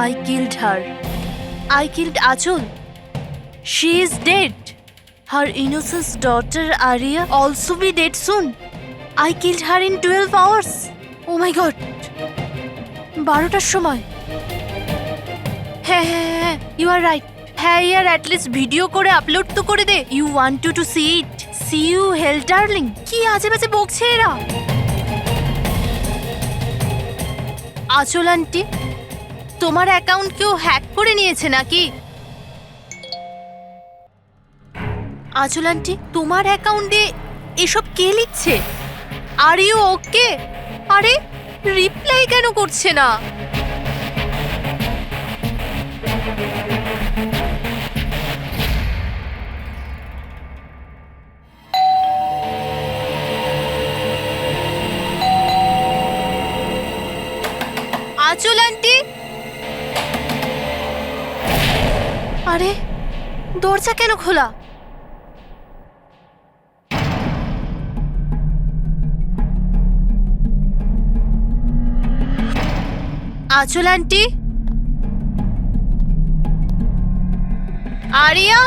I killed her. I killed Achul. She is dead. Her innocent daughter Arya also be dead soon. I killed her in 12 hours. Oh my god. 12টার সময়। হ্যাঁ, you are right. হ্যাঁ ইয়ার at least video করে upload তো করে দে। You want to see it. See you hell darling. কি আজে বাজে বকছে এরা। আচল আন্টি, তোমার অ্যাকাউন্ট কেউ হ্যাক করে নিয়েছে নাকি? আচল আন্টি, তোমার অ্যাকাউন্ট দিয়ে এসব কে লিখছে? Are you okay? আরে রিপ্লাই কেন করছে না? আচল আন্টি, আরে দরজা কেন খোলা? আচল আন্টি, আরিয়া,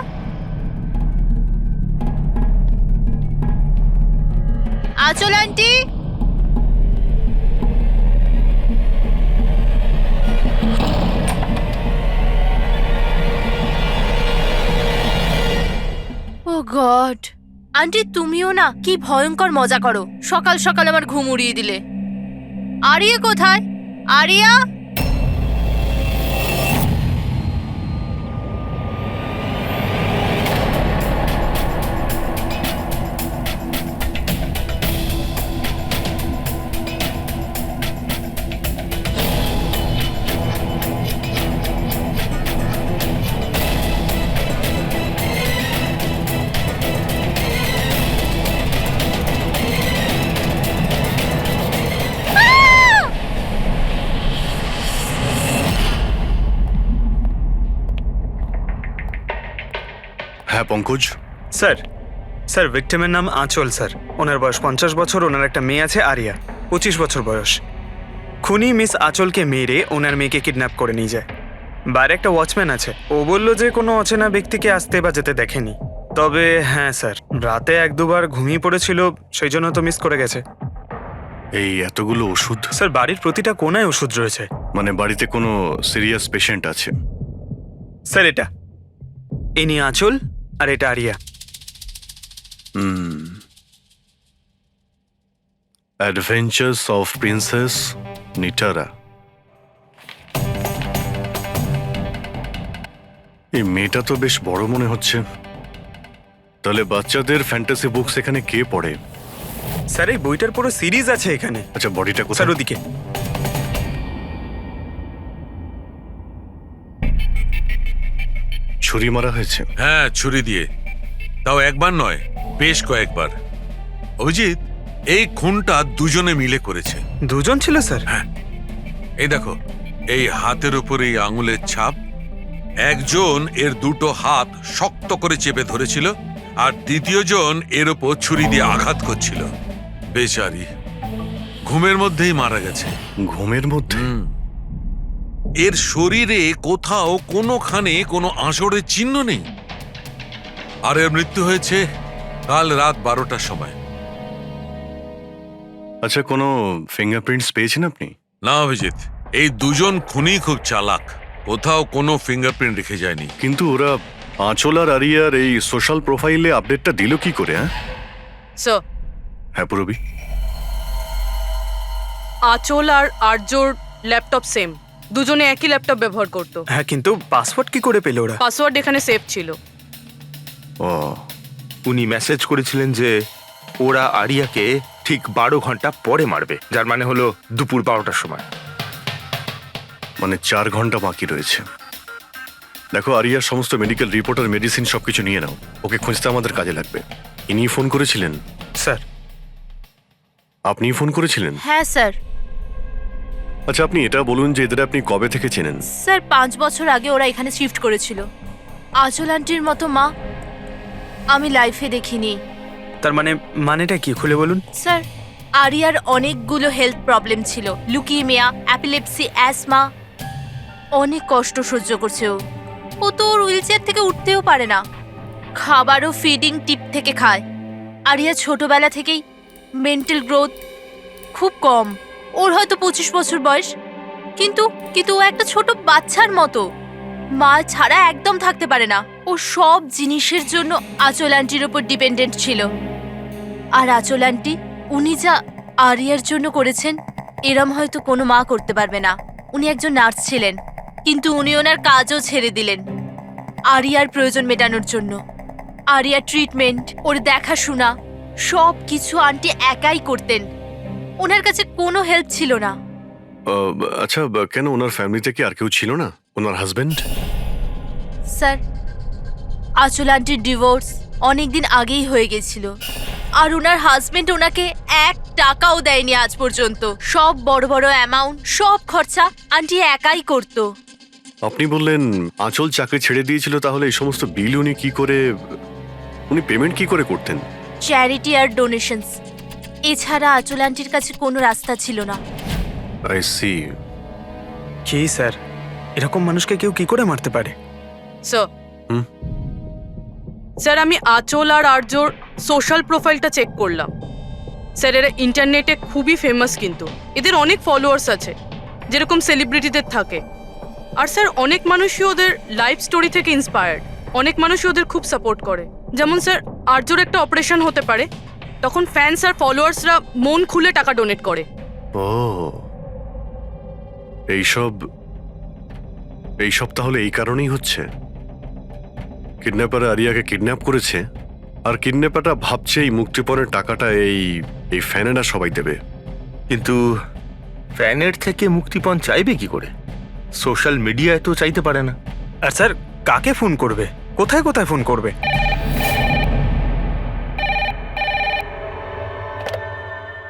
আচল আন্টি, ও গড, আন্টি তুমিও না কি ভয়ঙ্কর মজা করো। সকাল সকাল আমার ঘুম উড়িয়ে দিলে। আরিয়া কোথায়? আরিয়া, হ্যাঁ পঙ্কজ। স্যার ভিক্টিমের নাম আঁচল স্যার। ওনার বয়স 50 বছর। ওনার একটা মেয়ে আছে আরিয়া, 25 বছর বয়স। খুনি মিস আঁচলকে মেরে ওনার মেয়েকে কিডন্যাপ করে নিয়ে যায়। বাইরে একটা ওয়াচম্যান আছে, ও বললো যে কোনো অচেনা ব্যক্তিকে আসতে বা যেতে দেখেনি। তবে হ্যাঁ স্যার, রাতে 1-2 বার ঘুমিয়ে পড়েছিল, সেই জন্য তো মিস করে গেছে। এই এতগুলো ওষুধ? স্যার বাড়ির প্রতিটা কোনায় ওষুধ রয়েছে। মানে বাড়িতে কোনো সিরিয়াস পেশেন্ট আছে? স্যার এটা ইনি আঁচল আর এটা Aria. Adventures of princess Nitara. এই মেয়েটা তো বেশ বড় মনে হচ্ছে। তাহলে বাচ্চাদের ফ্যান্টাসি বুকস এখানে কে পড়ে? স্যার এই বইটার পুরো সিরিজ আছে এখানে। আচ্ছা বডিটা কোথায়? স্যার ওদিকে। ছুরি মারা হয়েছে? হ্যাঁ, ছুরি দিয়ে। তাও একবার নয়, বেশ কয়েকবার। অভিজিৎ, এই খুনটা দুজনে মিলে করেছে। দুজন ছিল স্যার? হ্যাঁ, এই দেখো, এই হাতের উপর এই আঙুলের ছাপ। একজন এর দুটো হাত শক্ত করে চেপে ধরেছিল, আর দ্বিতীয় জন এর উপর ছুরি দিয়ে আঘাত করছিল। বেচারি ঘুমের মধ্যেই মারা গেছে। ঘুমের মধ্যে? এর শরীরে কোথাও কোনোখানে কোনো আঁচড়ের চিহ্ন নেই। আর এর মৃত্যু হয়েছে কাল রাত 12টার সময়। আচ্ছা কোনো ফিঙ্গারপ্রিন্টস পেয়েছেন আপনি? না অভিজিৎ, এই দুজন খুনি খুব চালাক, কোথাও কোনো ফিঙ্গারপ্রিন্ট রেখে যায়নি। কিন্তু ওরা আঁচল আর আরিয়ার এই সোশ্যাল প্রোফাইলে আপডেটটা দিল কি করে? স্যার, হ্যাঁ পুরবি। আঁচল আর আর্যর ল্যাপটপ সেম, দুজনে একই ল্যাপটপ ব্যবহার করত। হ্যাঁ, কিন্তু পাসওয়ার্ড কি করে পেল ওরা? পাসওয়ার্ড এখানে সেভ ছিল। ও, উনি মেসেজ করেছিলেন যে ওরা আরিয়াকে ঠিক 12 ঘন্টা পরে মারবে, যার মানে হলো দুপুর 12টার সময়। মানে 4 ঘন্টা বাকি রয়েছে। দেখো আরিয়ার সমস্ত মেডিকেল রিপোর্ট আর মেডিসিন সবকিছু নিয়ে নাও, ওকে খুঁজতে আমাদের কাজে লাগবে। ইনি ফোন করেছিলেন? স্যার আপনি ফোন করেছিলেন? হ্যাঁ স্যার। আচ্ছা আপনি এটা বলুন যে এদের আপনি কবে থেকে চেনেন? স্যার 5 বছর আগে ওরা এখানে শিফট করেছিল। আঁচল আন্টির মতো মা আমি লাইফে দেখিনি। তার মানেটা কি খুলে বলুন। স্যার আরিয়ার অনেকগুলো হেলথ প্রবলেম ছিল, লুকিমিয়া, অ্যাপিলেপসি, অ্যাসমা। অনেক কষ্ট সহ্য করছে ও তো ওর হুইল চেয়ার থেকে উঠতেও পারে না, খাবারও ফিডিং টিপ থেকে খায়। আরিয়া ছোটবেলা থেকেই মেন্টাল গ্রোথ খুব কম, ওর হয়তো 25 বছর বয়স, কিন্তু কিন্তু ও একটা ছোট বাচ্চার মতো, মা ছাড়া একদম থাকতে পারে না। ও সব জিনিসের জন্য আঁচল আন্টির ওপর ডিপেন্ডেন্ট ছিল। আর আঁচল আন্টি উনি যা আরিয়ার জন্য করেছেন এরম হয়তো কোনো মা করতে পারবে না। উনি একজন নার্স ছিলেন, কিন্তু উনি ওনার কাজও ছেড়ে দিলেন আরিয়ার প্রয়োজন মেটানোর জন্য। আরিয়ার ট্রিটমেন্ট, ওর দেখাশোনা সব কিছু আন্টি একাই করতেন, ওনার কাছে কোনো হেল্প ছিল না। আচ্ছা, কেন ওনার ফ্যামিলিতে কি আর কেউ ছিল না? ওনার হাজবেন্ড? স্যার, আঁচল আন্টির ডিভোর্স অনেকদিন আগেই হয়ে গেছিল, আর ওনার হাজবেন্ড ওনাকে 1 টাকাও দেয়নি আজ পর্যন্ত। সব বড় বড় অ্যামাউন্ট, সব খরচা আন্টি একাই করতো। আপনি বললেন আঁচল চাকরি ছেড়ে দিয়েছিল, তাহলে এই সমস্ত বিল উনি পেমেন্ট কি করে করতেন? চ্যারিটি আর ডোনেশনস, এছাড়া আঁচল আন্টির কাছে কোনো রাস্তা ছিল না। I C. কি স্যার, এরকম মানুষকে কেউ কি করে মারতে পারে? স্যার হুম? স্যার, আমি আঁচল আর আর্যর সোশ্যাল প্রোফাইলটা চেক করলাম। স্যার, এরা ইন্টারনেটে খুবই ফেমাস, কিন্তু এদের অনেক ফলোয়ার্স আছে যেরকম সেলিব্রিটিদের থাকে। আর স্যার, অনেক মানুষই ওদের লাইফ স্টোরি থেকে ইন্সপায়ার্ড, অনেক মানুষই ওদের খুব সাপোর্ট করে। যেমন স্যার, আর্যর একটা অপারেশন হতে পারে, তখন ফ্যান্স আর ফলোয়ার্সরা মন খুলে টাকা ডোনেট করে। ও, এইসব তাহলে এই কারণেই হচ্ছে। কিডন্যাপার আরিয়াকে কিডন্যাপ করেছে, আর কিডন্যাপারটা ভাবছে এই মুক্তিপণের টাকাটা এই ফ্যানেরা সবাই দেবে। কিন্তু ফ্যানের থেকে মুক্তিপণ চাইবে কি করে? সোশ্যাল মিডিয়ায় তো চাইতে পারে না। আর স্যার, কাকে ফোন করবে, কোথায় কোথায় ফোন করবে?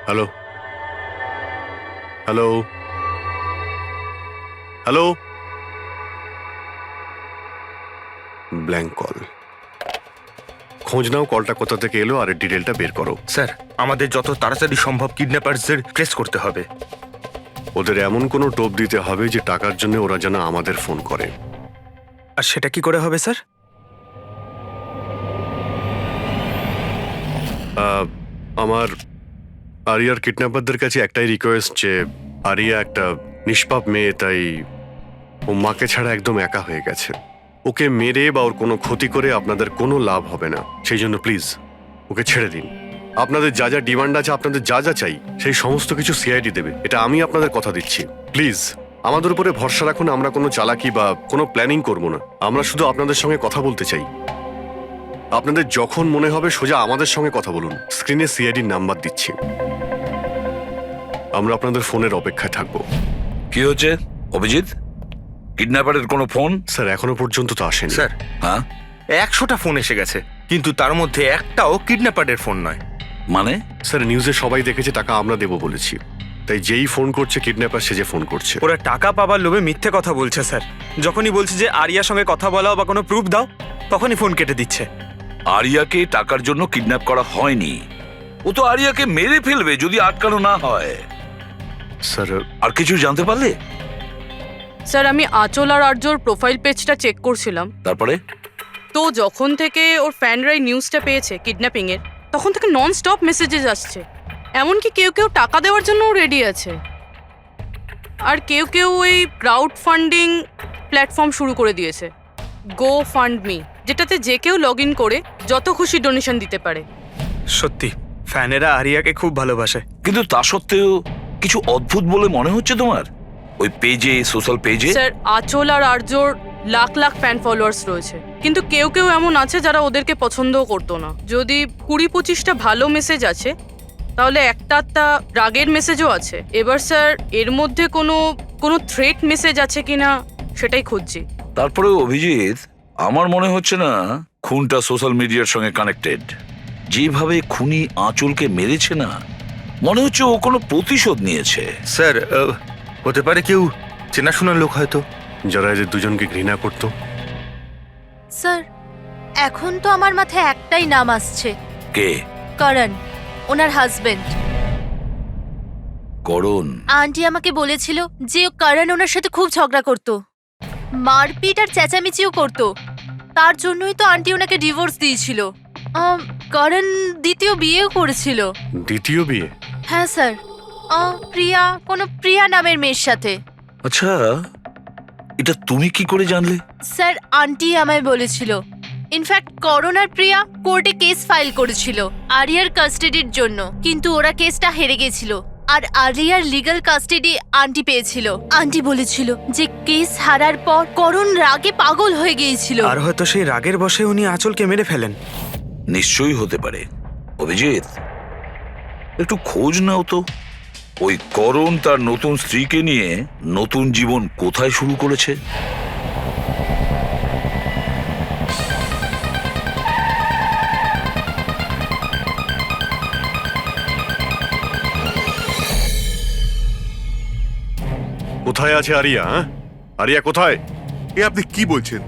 Hello hello hello, blank call. খোঁজ নাও কলটা কোথা থেকে এলো আর এর ডিটেলটা বের করো। স্যার, আমাদের যত তাড়াতাড়ি সম্ভব কিডন্যাপারদের ট্রেস করতে হবে। ওদের এমন কোনো টোপ দিতে হবে যে টাকার জন্য ওরা যেন আমাদের ফোন করে। আর সেটা কি করে হবে স্যার? আমার আরিয়ার কিডন্যাপারদের কাছে একটাই রিকোয়েস্ট যে আরিয়া একটা নিষ্পাপ মেয়ে, তাই ও মাকে ছাড়া একদম একা হয়ে গেছে। ওকে মেরে বা ওর কোনো ক্ষতি করে আপনাদের কোনো লাভ হবে না, সেই জন্য প্লিজ ওকে ছেড়ে দিন। আপনাদের যা যা ডিমান্ড আছে, আপনাদের যা যা চাই, সেই সমস্ত কিছু সিআইডি দেবে, এটা আমি আপনাদের কথা দিচ্ছি। প্লিজ আমাদের উপরে ভরসা রাখুন, আমরা কোনো চালাকি বা কোনো প্ল্যানিং করব না। আমরা শুধু আপনাদের সঙ্গে কথা বলতে চাই। আপনাদের যখন মনে হবে সোজা আমাদের সঙ্গে কথা বলুন। স্ক্রিনে সিআইডির নাম্বার দিচ্ছি, আমরা আপনাদের ফোনের অপেক্ষায় থাকবো। কি হচ্ছে অভিজিৎ? কিডন্যাপারের কোনো ফোন? স্যার, এখনো পর্যন্ত তো আসেনি। স্যার, হ্যাঁ 100টা ফোন এসে গেছে, কিন্তু তার মধ্যে একটাও কিডন্যাপারের ফোন নয়। মানে? স্যার, নিউজে সবাই দেখেছে টাকা আমরা দেবো বলেছি, তাই যেই ফোন করছে কিডন্যাপার সেজে ফোন করছে। ওরা টাকা পাবার লোভে মিথ্যে কথা বলছে স্যার। যখনই বলছে যে আরিয়ার সঙ্গে কথা বলাও বা কোনো প্রুফ দাও, তখনই ফোন কেটে দিচ্ছে। আরিয়াকে টাকার জন্য কিডন্যাপ করা হয়নি, ও তো আরিয়াকে মেরে ফেলবে যদি আটকানো না হয়। স্যার, আর কিছু জানতে পারলে? স্যার, আমি আঁচল আর আর্যর প্রোফাইল পেজটা চেক করছিলাম, তারপরে? তো যখন থেকে ওর ফ্যানরাই নিউজটা পেয়েছে কিডন্যাপিংয়ের, তখন থেকে নন স্টপ মেসেজেস আসছে। এমনকি কেউ কেউ টাকা দেওয়ার জন্যও রেডি আছে, আর কেউ কেউ ওই ক্রাউড ফান্ডিং প্ল্যাটফর্ম শুরু করে দিয়েছে, গো ফান্ড মি, যেটাতে যে কেউ লগ ইন করে যত খুশি ডোনেশন দিতে পারে। সত্যি ফ্যানেরা আরিয়াকে খুব ভালোবাসে। কিন্তু তা সত্ত্বেও কিছু অদ্ভুত বলে মনে হচ্ছে তোমার ওই পেজে, সোশ্যাল পেজে? স্যার, আঁচল আর আর্যর লাখ লাখ ফ্যান ফলোয়ার্স রয়েছে, কিন্তু কেউ কেউ এমন আছে যারা ওদেরকে পছন্দও করতো না। যদি 20-25টা ভালো মেসেজ আছে, তাহলে একটা রাগের মেসেজও আছে। এবার স্যার, এর মধ্যে কোনো থ্রেট মেসেজ আছে কিনা সেটাই খুঁজছি। তারপরে অভিজিৎ, আমার মনে হচ্ছে না খুনটা সোশ্যাল মিডিয়ার সঙ্গে কানেক্টেড। যেভাবে খুনি আঁচলকে মেরেছে না, মনে হচ্ছে ও কোনো প্রতিশোধ নিয়েছে। স্যার, হতে পারে কেউ চেনাশোনার লোক হয়তো, যারা এদের দুজনকে ঘৃণা করতো। স্যার, এখন তো আমার মাথায় একটাই নাম আসছে, কে? করণ, ওনার হাজবেন্ড। করণ? আন্টি আমাকে বলেছিল যে করণ ওনার সাথে খুব ঝগড়া করতো। মারপিট আর চেঁচামেচিও করতো। তার জন্যই তো আন্টি ওনাকে ডিভোর্স দিয়েছিল। করণ দ্বিতীয় বিয়েও করেছিল। দ্বিতীয় বিয়ে? হ্যাঁ স্যার, প্রিয়া নামের মেয়ের সাথে। আচ্ছা, এটা তুমি কি করে জানলে? স্যার, আন্টি আমায় বলেছিল। ইনফ্যাক্ট করণ আর প্রিয়া কোর্টে কেস ফাইল করেছিল আরিয়ার কাস্টাডির জন্য, কিন্তু ওরা কেসটা হেরে গেছিল আর আরিয়ার লিগ্যাল কাস্টাডি আন্টি পেয়েছিল। আন্টি বলেছিল যে কেস হারার পর করণ রাগে পাগল হয়ে গিয়েছিল। আর হয়তো সেই রাগের বশে উনি আঁচলকে মেরে ফেলেন। নিশ্চয়ই হতে পারে। অভিজিৎ, একটু খোঁজ নাও তো, ওই করণ তার নতুন স্ত্রীকে নিয়ে নতুন জীবন কোথায় শুরু করেছে। কোথায় আছে আরিয়া? আরিয়া কোথায়? এ আপনি কি বলছেন?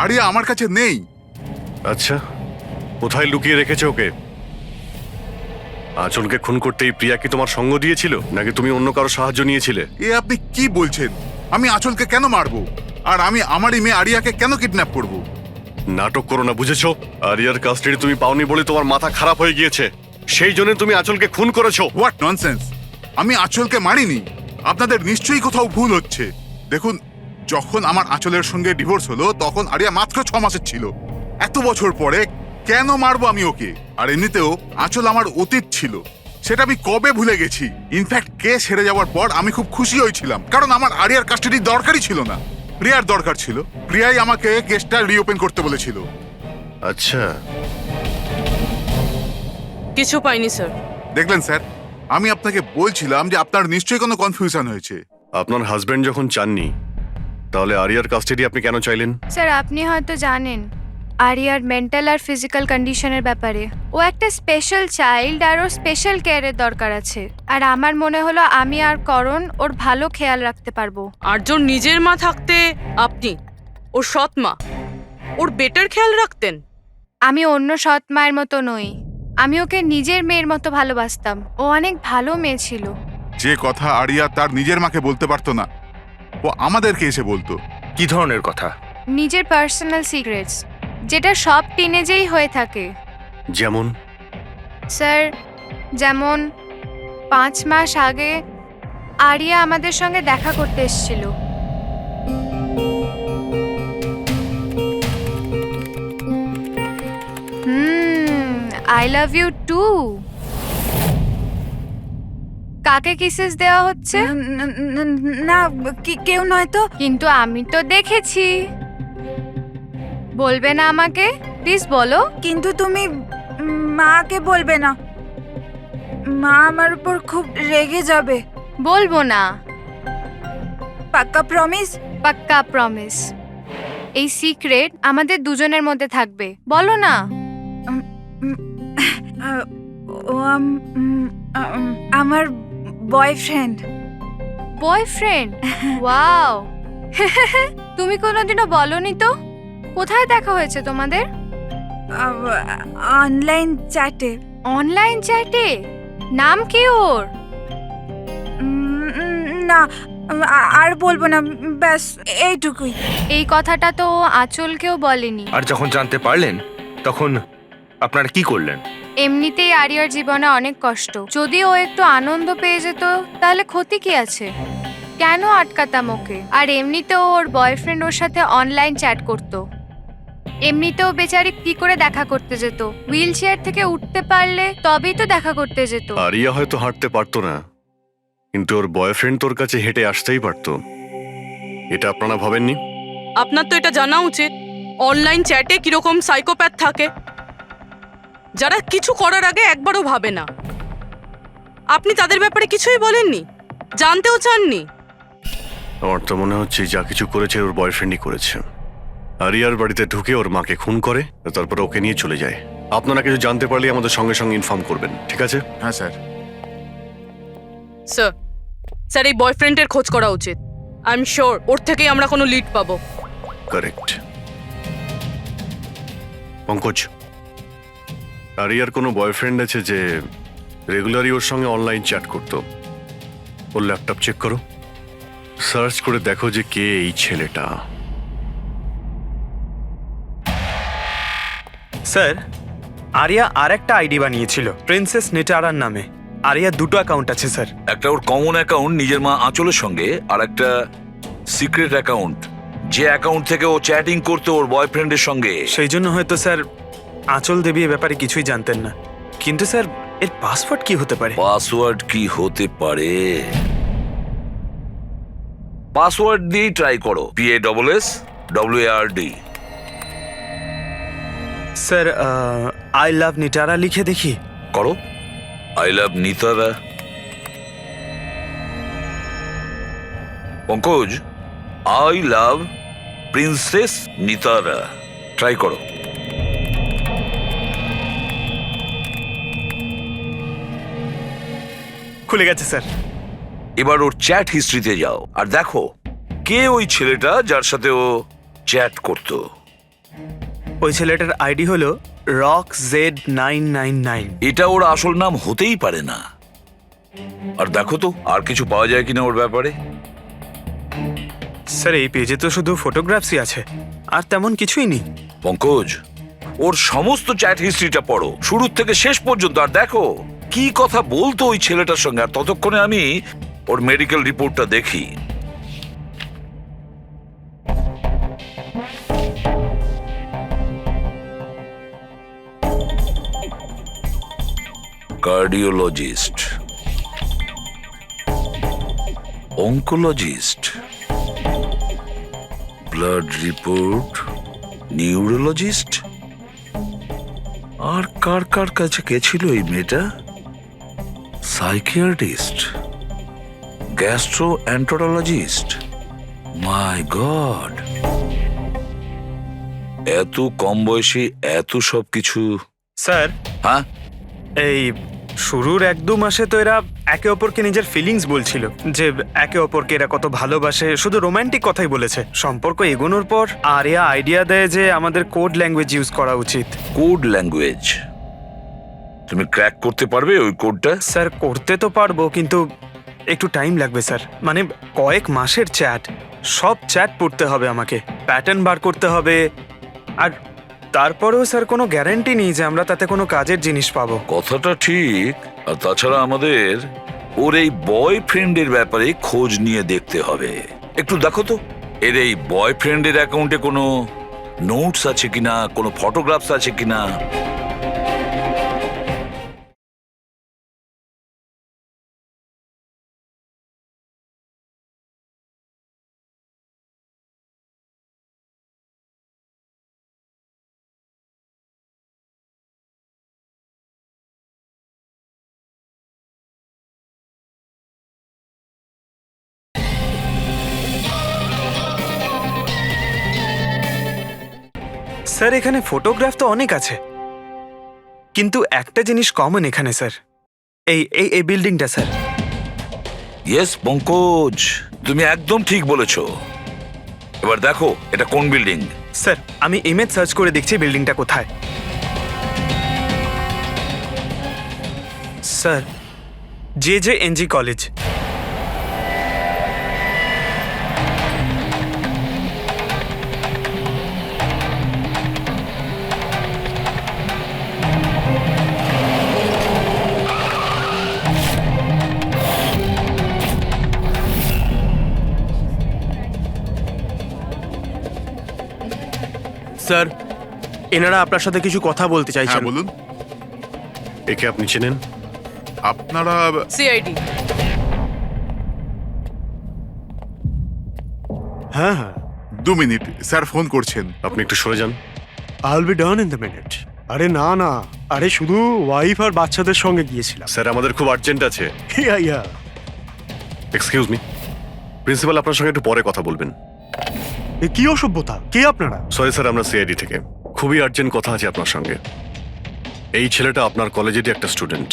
আরিয়া আমার কাছে নেই। আচ্ছা, কোথায় লুকিয়ে রেখেছে ওকে? আঁচলকে খুন করতেই প্রিয়া কি তোমার সঙ্গ দিয়েছিল, নাকি তুমি অন্য কারো সাহায্য নিয়েছিলে? এ আপনি কি বলছেন? আমি আঁচলকে কেন মারবো? আর আমি আমারই মেয়ে আরিয়াকে কেন কিডন্যাপ করব? নাটক করো না, বুঝেছো? আরিয়ার কাস্টাডি তুমি পাওনি বলে তোমার মাথা খারাপ হয়ে গিয়েছে, সেই জন্য তুমি আঁচলকে খুন করেছো। What nonsense! আমি আঁচলকে মারিনি। আপনাদের নিশ্চয়ই কোথাও ভুল হচ্ছে। দেখুন, যখন আমার আঁচলের সঙ্গে ডিভোর্স হলো তখন আরিয়া মাত্র 6 মাসের ছিল। এত বছর পরে কেন মারবো আমি ওকে? আর এমনিতেও আঁচল আমার অতীত ছিল, সেটা আমি কবে ভুলে গেছি। ইনফ্যাক্ট কেস হেরে যাওয়ার পর আমি খুব খুশি হয়েছিলাম, কারণ আমার আরিয়ার কাস্টাডি দরকারই ছিল না, প্রিয়ার দরকার ছিল। প্রিয়াই আমাকে কেসটা রিওপেন করতে বলেছিল। আচ্ছা, কিছু পাইনি স্যার। দেখলেন স্যার, আমি আপনাকে বলছিলাম যে আপনার নিশ্চয়ই কোনো কনফিউশন হয়েছে। আপনার হাজবেন্ড যখন চাননি, তাহলে আরিয়ার কাস্টাডি আপনি কেন চাইলেন? স্যার, আপনি হয়তো জানেন আরিয়ার মেন্টাল আর ফিজিক্যাল কন্ডিশনের ব্যাপারে। ও একটা স্পেশাল চাইল্ড আর ওর স্পেশাল কেয়ারের দরকার আছে। আর আমার মনে হলো আমি আর করণ ওর ভালো খেয়াল রাখতে পারবো। আর্যর নিজের মা থাকতে আপনি ওর সৎ মা, ওর বেটার খেয়াল রাখতেন। আমি অন্য সৎ মায়ের মতো নই, আমি ওকে নিজের মেয়ের মতো ভালোবাসতাম। ও অনেক ভালো মেয়ে ছিল। যে কথা আরিয়া তার নিজের মাকে বলতে পারতো না, ও আমাদেরকে এসে বলতো। কি ধরনের কথা? নিজের পার্সোনাল সিক্রেটস, যেটা সব টিনেজেই হয়ে থাকে। যেমন? স্যার, যেমন 5 মাস আগে আরিয়া আমাদের সঙ্গে দেখা করতে এসেছিল। I love you too. কাকে কিসেস দেওয়া হচ্ছে? না, কেউ নয় তো। কিন্তু আমি তো দেখেছি। বলবে না আমাকে? প্লিজ বলো। কিন্তু তুমি মাকে বলবে না, মা আমার উপর খুব রেগে যাবে। বলবো না। পাক্কা প্রমিস? পাক্কা প্রমিস। এই সিক্রেট আমাদের দুজনের মধ্যে থাকবে। বলো না। ও আমার বয়ফ্রেন্ড। বয়ফ্রেন্ড? ওয়াও। তুমি কোনোদিনও বলনি তো। কোথায় দেখা হয়েছে তোমাদের? অনলাইন চ্যাটে। অনলাইন চ্যাটে? নাম কি ওর? না, আর বলবো না, ব্যাস এইটুকুই। এই কথাটা তো ও আঁচলকেও বলেনি। আর যখন জানতে পারলেন তখন আপনারা কি করলেন? এমনিতেই আরিয়ার জীবনে অনেক কষ্ট। যদি ও একটু আনন্দ পেয়ে যেত তাহলে ক্ষতি কি আছে? কেন আটকাতাম ওকে? আর এমনিতেও ওর বয়ফ্রেন্ড ওর সাথে অনলাইন চ্যাট করতো। এমনিতেও বেচারি কি করে দেখা করতে যেত? হুইল চেয়ার থেকে উঠতে পারলে তবেই তো দেখা করতে যেত। আরিয়া হয়তো হাঁটতে পারতো না, কিন্তু ওর বয়ফ্রেন্ড তোর কাছে হেঁটে আসতেই পারতো। এটা আপনারা ভাবেননি? আপনার তো এটা জানা উচিত অনলাইন চ্যাটে কিরকম সাইকোপ্যাথ থাকে, যারা কিছু করার আগে একবারও ভাবে না। আপনি তাদের ব্যাপারে কিছুই বলেননি, জানতেও চাননি। আমার তো মনে হচ্ছে যা কিছু করেছে ওর বয়ফ্রেন্ডই করেছে। আরিয়ার বাড়িতে ঢুকে ওর মাকে খুন করে, তারপর ওকে নিয়ে চলে যায়। আপনারা কিছু জানতে পারলে আমাদের সঙ্গে সঙ্গে ইনফর্ম করবেন, ঠিক আছে? হ্যাঁ স্যার। স্যার, স্যার এই বয়ফ্রেন্ডের খোঁজ করা উচিত। আই এম শিওর ওর থেকেই আমরা কোনো লিড পাবো। কারেক্ট। পঙ্কজ, আরিয়ার কোনো বয়ফ্রেন্ড আছে যে রেগুলারই ওর সঙ্গে অনলাইন চ্যাট করতো? ওর ল্যাপটপ চেক করো, সার্চ করে দেখো যে কে এই ছেলেটা। স্যার আরিয়া আর একটা আইডি বানিয়েছিল প্রিন্সেস নিটারার নামে। আরিয়ার দুটো অ্যাকাউন্ট আছে স্যার। একটা ওর কমন অ্যাকাউন্ট নিজের মা আঁচলের সঙ্গে, আর একটা সিক্রেট অ্যাকাউন্ট, যে অ্যাকাউন্ট থেকে ও চ্যাটিং করতো ওর বয়ফ্রেন্ডের সঙ্গে। সেই জন্য হয়তো স্যার আঁচল দেবী এ ব্যাপারে কিছুই জানতেন না। কিন্তু স্যার এর পাসওয়ার্ড কি হতে পারে? পাসওয়ার্ড কি হতে পারে? পাসওয়ার্ড দিয়েই ট্রাই করো, PASSWARD। Sir I love Nitara লিখে দেখি। করো, I love Nitara. Pankaj, I love princess Nitara, try করো। খুলে গেছে স্যার। এবার ওর চ্যাট হিস্ট্রিতে যাও আর দেখো কে ওই ছেলেটা যার সাথে ও চ্যাট করতো। ওই ছেলেটার আইডি হলো রক Z999। এটা ওর আসল নাম হতেই পারে না। আর দেখো তো আর কিছু পাওয়া যায় কিনা ওর ব্যাপারে। স্যার এই পেজে তো শুধু ফটোগ্রাফসই আছে, আর তেমন কিছুই নেই। পঙ্কজ, ওর সমস্ত চ্যাট হিস্ট্রিটা পড়ো শুরু থেকে শেষ পর্যন্ত, আর দেখো কি কথা বলতো ওই ছেলেটার সঙ্গে। আর ততক্ষণে আমি ওর মেডিকেল রিপোর্টটা দেখি। Cardiologist, oncologist, blood report, neurologist. আর কার কার কাছে গেছিল এই মেয়েটা? Psychiatrist, gastroenterologist. My god, এত কম বয়সে এত সব কিছু। স্যার হ্যাঁ, এই শুরুর 1-2 মাসে তো এরা একে অপরকে নিজের ফিলিংস বলছিল, যে একে অপরকে এরা কত ভালোবাসে, শুধু রোমান্টিক কথাই বলেছে। সম্পর্ক এগোনোর পর আরিয়া আইডিয়া দেয় যে আমাদের কোড ল্যাঙ্গুয়েজ ইউজ করা উচিত। Code language? তুমি ক্র্যাক করতে পারবে ওই কোডটা? স্যার করতে তো পারবো, কিন্তু একটু টাইম লাগবে স্যার। মানে কয়েক মাসের চ্যাট, সব চ্যাট পড়তে হবে আমাকে, প্যাটার্ন বার করতে হবে। আর তারপরেও স্যার কোনো গ্যারান্টি নেই যে আমরা তাতে কোনো কাজের জিনিস পাবো। কথাটা ঠিক। আর তাছাড়া আমাদের ওর এই বয়ফ্রেন্ডের ব্যাপারে খোঁজ নিয়ে দেখতে হবে। একটু দেখো তো এর এই বয়ফ্রেন্ডের অ্যাকাউন্টে কোনো নোটস আছে কিনা, কোনো ফটোগ্রাফস আছে কিনা। স্যার এখানে ফটোগ্রাফ তো অনেক আছে, কিন্তু একটা জিনিস কমন এখানে স্যার, এই এই এই বিল্ডিংটা স্যার। ইয়েস পঙ্কজ, তুমি একদম ঠিক বলেছো। এবার দেখো এটা কোন বিল্ডিং। স্যার আমি ইমেজ সার্চ করে দেখছি বিল্ডিংটা কোথায়। Sir JJNG college. স্যার এনারা আপনার সাথে কিছু কথা বলতে চাইছেন। হ্যাঁ বলুন। একে আপনি চেনেন? আপনারা CID। হ্যাঁ হ্যাঁ, 2 মিনিট, স্যার ফোন করছেন। আপনি একটু সরে যান। I will be done in the minute. আরে না না, আরে শুধু ওয়াইফ আর বাচ্চাদের সঙ্গে গিয়েছিলাম। স্যার আমাদের খুব আর্জেন্ট আছে। ইয়া ইয়া। এক্সকিউজ মি, প্রিন্সিপাল আপনার সঙ্গে একটু পরে কথা বলবেন। এ কি অসভ্যতা? কে আপনারা? সরি স্যার, আমরা CID থেকে। খুবই আর্জেন্ট কথা আছে আপনার সঙ্গে। এই ছেলেটা আপনার কলেজেরই একটা স্টুডেন্ট।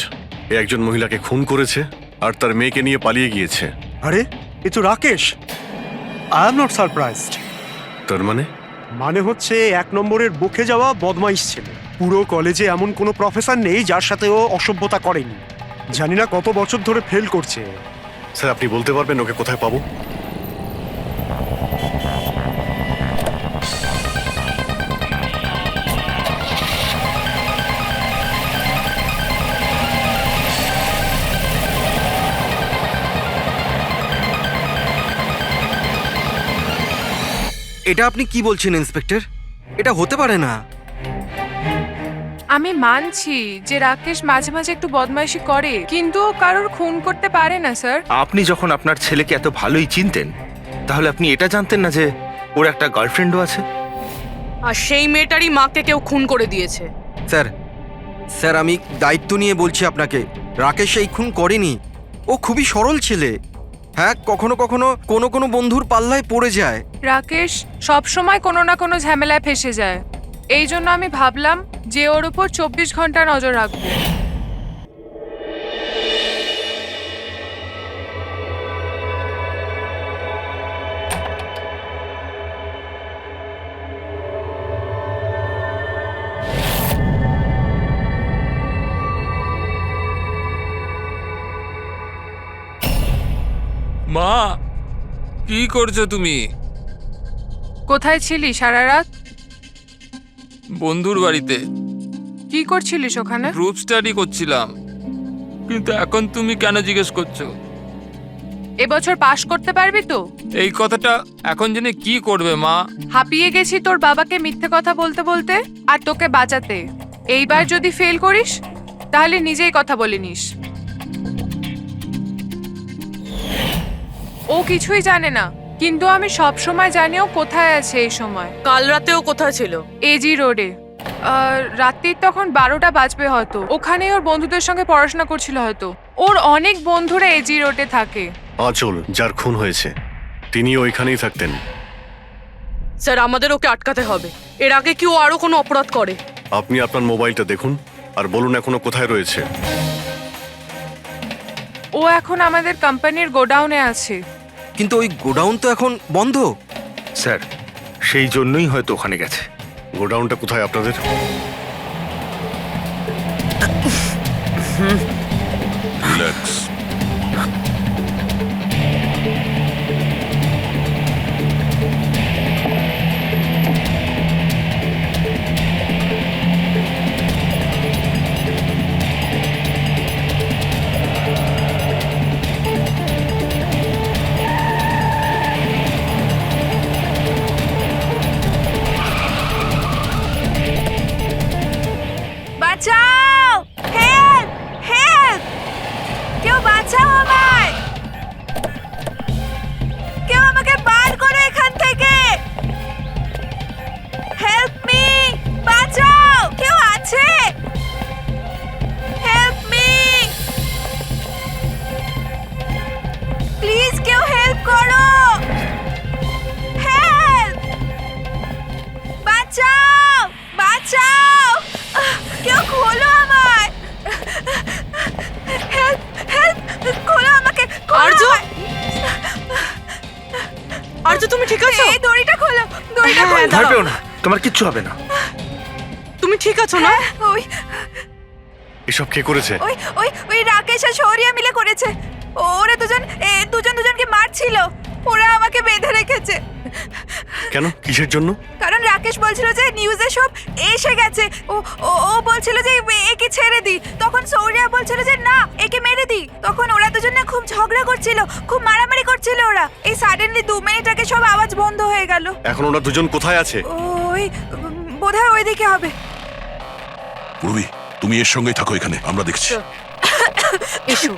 এ একজন মহিলাকে খুন করেছে আর তার মেয়েকে নিয়ে পালিয়ে গিয়েছে। আরে এ তো Rakesh. I am not surprised. তার মানে হচ্ছে 1 নম্বরের বকে যাওয়া বদমাইশ ছেলে। পুরো কলেজে এমন কোনো প্রফেসর নেই যার সাথে ও অসভ্যতা করেনি। জানি না কত বছর ধরে ফেল করছে। স্যার আপনি বলতে পারবেন ওকে কোথায় পাবো? এটা আপনি কি বলছেন ইন্সপেক্টর? এটা হতে পারে না। আমি মানছি যে রাকেশ মাঝে মাঝে একটু বদমাইশি করে, কিন্তু ও কারোর খুন করতে পারে না স্যার। আপনি যখন আপনার ছেলেকে এত ভালোই চিনতেন, তাহলে আপনি এটা জানতেন না যে ওর একটা গার্লফ্রেন্ডও আছে? আর সেই মেয়েটারই মাকে কেউ খুন করে দিয়েছে। স্যার স্যার আমি দায়িত্ব নিয়ে বলছি আপনাকে, রাকেশ এই খুন করেনি। ও খুবই সরল ছেলে। হ্যাঁ, কখনো কখনো কোনো বন্ধুর পাল্লায় পড়ে যায়। রাকেশ সব সময় কোনো না কোনো ঝামেলায় ফেসে যায়, এই জন্য আমি ভাবলাম যে ওর উপর 24 ঘন্টা নজর রাখবো। মা, কি করছো তুমি? কোথায় ছিলি সারা রাত? বন্ধুর বাড়িতে কি করছিলিস ওখানে? গ্রুপ স্টাডি করছিলাম। কিন্তু এখন তুমি কেন জিজ্ঞেস করছো? এবছর পাশ করতে পারবি তো? এই কথাটা এখন জেনে কি করবে মা? হাঁপিয়ে গেছি তোর বাবাকে মিথ্যে কথা বলতে বলতে আর তোকে বাঁচাতে। এইবার যদি ফেল করিস তাহলে নিজেই কথা বলে নিস। ও কিছুই জানে না, কিন্তু আমি সব সময় জানি ও কোথায় আছে এই সময়। কাল রাতেও কোথায় ছিল? এজি রোডে। রাত্রির তখন 12টা বাজবে হয়তো। ওখানে ওর বন্ধুদের সঙ্গে পড়াশোনা করছিল হয়তো। ওর অনেক বন্ধুরা এজি রোডে থাকে। আঁচল যার খুন হয়েছে তিনি ওইখানেই থাকতেন। স্যার আমাদের ওকে আটকাতে হবে। এর আগে কি ও আরো কোনো অপরাধ করে? আপনি আপনার মোবাইলটা দেখুন আর বলুন এখনো কোথায় রয়েছে। ও এখন আমাদের কোম্পানির গোডাউনে আছে। কিন্তু ওই গোডাউন তো এখন বন্ধ। স্যার, সেই জন্যই হয়তো ওখানে গেছে। গোডাউনটা কোথায় আপনাদের? রিল্যাক্স। বাঁচাও! হেল্প! হেল্প! কেউ বাঁচাও আমায়! কেউ আমাকে বার করো এখান থেকে! Help me! বাঁচাও! কেউ আছে? Help me! প্লিজ কেউ হেল্প করো! হেল্প! বাঁচাও! বাঁচাও! কেউ খোলো আমায়! হেল্প! হেল্প! খোলো আমাকে! আর্য! আর্য তুমি ঠিক আছো? এই দড়িটা খোলো! দড়িটা খোলো! ভয় পেও না, তোমার কিচ্ছু হবে না। তুমি ঠিক আছো না? ওই এসব কে করেছে? ওই ওই ওই রাকেশ আর শৌরিয়া মিলে করেছে। ওরা দুজনকে মারছিল। ওরা আমাকে বেঁধে রেখেছে। কেন? কিসের জন্য? কারণ রাকেশ বলছিল যে নিউজে সব এসে গেছে। ও ও বলছিল যে একে ছেড়ে দি। তখন শৌরিয়া বলছিল যে না, একে মেরে দি। তখন ওরা দুজনে খুব ঝগড়া করছিল, খুব মারামারি করছিল ওরা। এই সাডেনলি 2 মিনিট আগে সব আওয়াজ বন্ধ হয়ে গেল। এখন ওরা দুজন কোথায় আছে? ওই বোধহয় ওইদিকে হবে। পূর্বী, তুমি এর সঙ্গেই থাকো, এখানে আমরা দেখছি। এসো।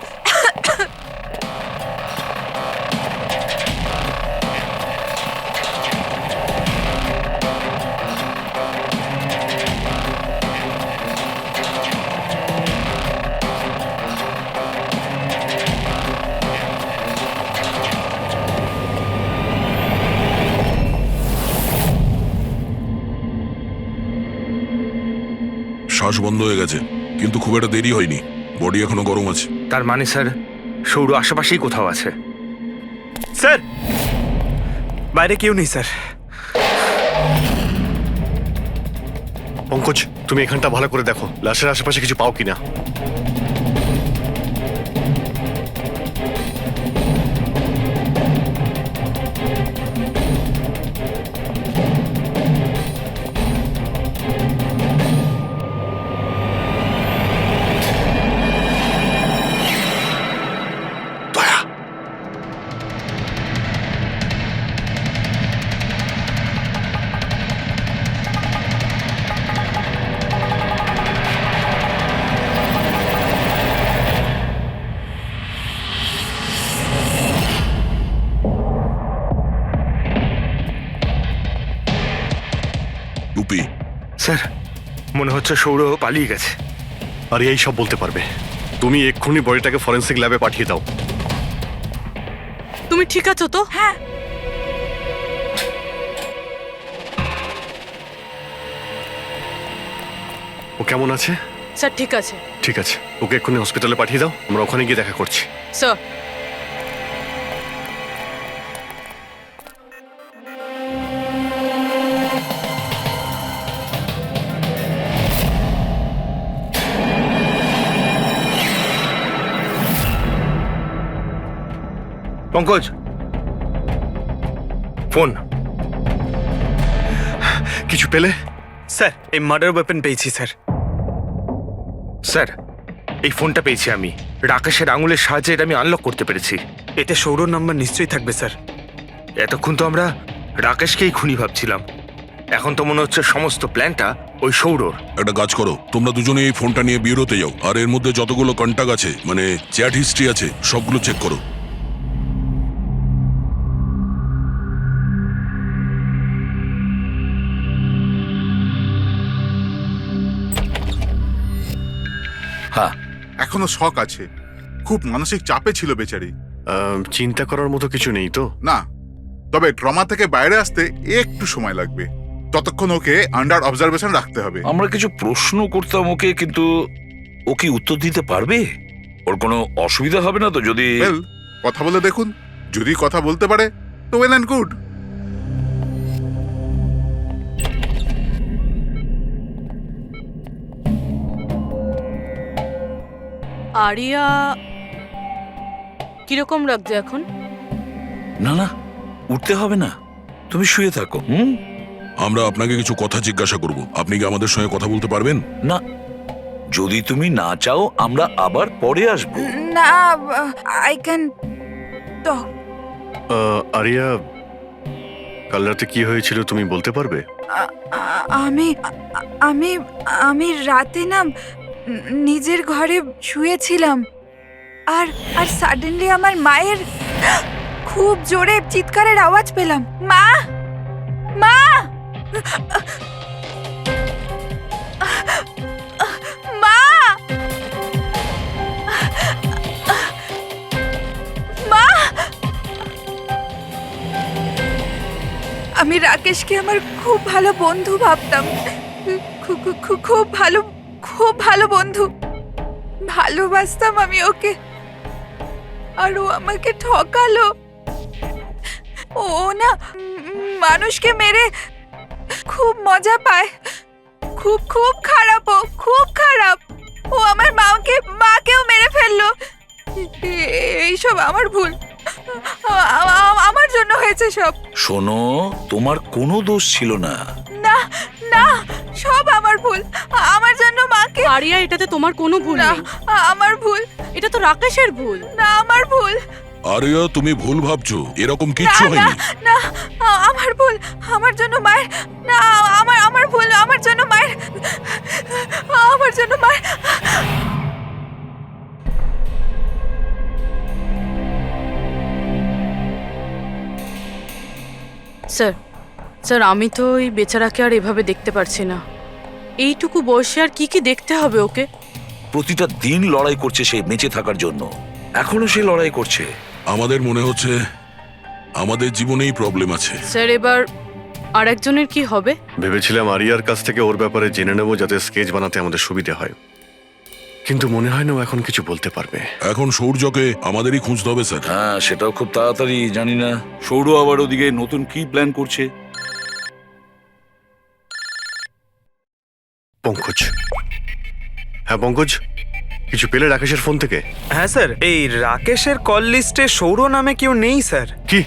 শ্বাস বন্ধ হয়ে গেছে, কিন্তু খুব একটা দেরি হয়নি। বডি এখনো গরম আছে। তার মানে স্যার, সৌর আশেপাশেই কোথাও আছে। স্যার, বাইরে কেউ নেই স্যার। পঙ্কজ, তুমি এখানটা ভালো করে দেখো, লাশের আশেপাশে কিছু পাও কিনা। মনে হচ্ছে সৌর পালিয়ে গেছে। আরিয়া এই সব বলতে পারবে। তুমি এক্ষুনি বডিটাকে ফরেন্সিক ল্যাবে পাঠিয়ে দাও। তুমি ঠিক আছো তো? হ্যাঁ। ও কেমন আছে? স্যার ঠিক আছে। ঠিক আছে, ওকে এক্ষুনি হসপিটালে পাঠিয়ে দাও, আমরা ওখানে গিয়ে দেখা করছি। Sir Pankaj, phone. কিছু পেলে? স্যার এই মার্ডার ওয়েপন পেয়েছি স্যার। স্যার, এই ফোনটা পেয়েছি আমি। রাকেশের আঙুলের সাহায্যে এটা আমি আনলক করতে পেরেছি। এতে সৌরভ নাম্বার নিশ্চয়ই থাকবে স্যার। এতক্ষণ তো আমরা রাকেশকেই খুনি ভাবছিলাম, এখন তো মনে হচ্ছে সমস্ত প্ল্যানটা ওই সৌরর। একটা কাজ করো, তোমরা দুজনে এই ফোনটা নিয়ে বিউরোতে যাও, আর এর মধ্যে যতগুলো কন্টাক্ট আছে, মানে চ্যাট হিস্ট্রি আছে, সবগুলো চেক করো। হ্যাঁ, এখনো শক আছে, খুব মানসিক চাপে ছিল বেচারি। চিন্তা করার মতো কিছু নেই তো? না, তবে ট্রমা থেকে বাইরে আসতে একটু সময় লাগবে। ততক্ষণ ওকে আন্ডার অবজারভেশন রাখতে হবে। আমরা কিছু প্রশ্ন করতাম ওকে, কিন্তু ও কি উত্তর দিতে পারবে? ওর কোনো অসুবিধা হবে না তো যদি? ওয়েল, কথা বলে দেখুন, যদি কথা বলতে পারে তো ওয়েল অ্যান্ড গুড। আরিয়া কিরকম লাগছে এখন? না না, উঠতে হবে না, তুমি শুয়ে থাকো। আমরা আপনাকে কিছু কথা জিজ্ঞাসা করব, আপনি কি আমাদের সঙ্গে কথা বলতে পারবেন? না, যদি তুমি না চাও আমরা আবার পরে আসবো। না, আই ক্যান টক। আরিয়া, কাল রাতে কি হয়েছিল তুমি বলতে পারবে? আমি আমি আমি রাতে না নিজের ঘরে শুয়েছিলাম, আর আর সাডেনলি আমার মায়ের খুব জোরে চিৎকারের আওয়াজ পেলাম। মা, মা, মা, মা। আমি রাকেশকে আমার খুব ভালো বন্ধু ভাবতাম, খুব ভালো বন্ধু ভালোবাসতাম আমি ওকে, আর ও আমাকে ঠকালো। ও না মানুষকে মেরে খুব মজা পায়, খুব খুব খারাপ, ও খুব খারাপ। ও আমার মাকেও মেরে ফেললো। এইসব আমার ভুল, আমার জন্য হয়েছে সব। শোনো, তোমার কোনো দোষ ছিল না। না না, সব আমার ভুল, আমার জন্য মাকে। আরিয়া, এটাতে তোমার কোনো ভুল না, নেই। আমার ভুল। এটা তো রাকেশের ভুল। না, আমার ভুল। আরিয়া, তুমি ভুল ভাবছো, এরকম কিচ্ছু না হয়নি। না, আমার ভুল, আমার জন্য মায়ের। না, আমার ভুল, আমার জন্য মায়ের, আমার জন্য মায়ের। স্যার স্যার আমি তো ওই বেচারাকে আর এভাবে দেখতে পারছি না। এইটুকু বয়সে আর কি কি দেখতে হবে ওকে? প্রতিটা দিন লড়াই করছে সে বেঁচে থাকার জন্য, এখনো সে লড়াই করছে। আমাদের মনে হচ্ছে আমাদের জীবনেই প্রবলেম আছে। স্যার এবার আর একজনের কি হবে? ভেবেছিলাম আরিয়ার কাছ থেকে ওর ব্যাপারে জেনে নেব, যাতে স্কেচ বানাতে আমাদের সুবিধে হয়, কিন্তু মনে হয় না ও এখন কিছু বলতে পারবে। এখন সৌর্যকে আমাদেরই খুঁজতে হবে স্যার। হ্যাঁ, সেটাও খুব তাড়াতাড়ি। জানি না সৌর আবার ওদিকে নতুন কি প্ল্যান করছে। পঙ্কজ। হ্যাঁ পঙ্কজ, কিছু পেলে রাকেশের ফোন থেকে? হ্যাঁ স্যার, এই রাকেশের কল লিস্টে সৌর নামে কেউ নেই স্যার। কি?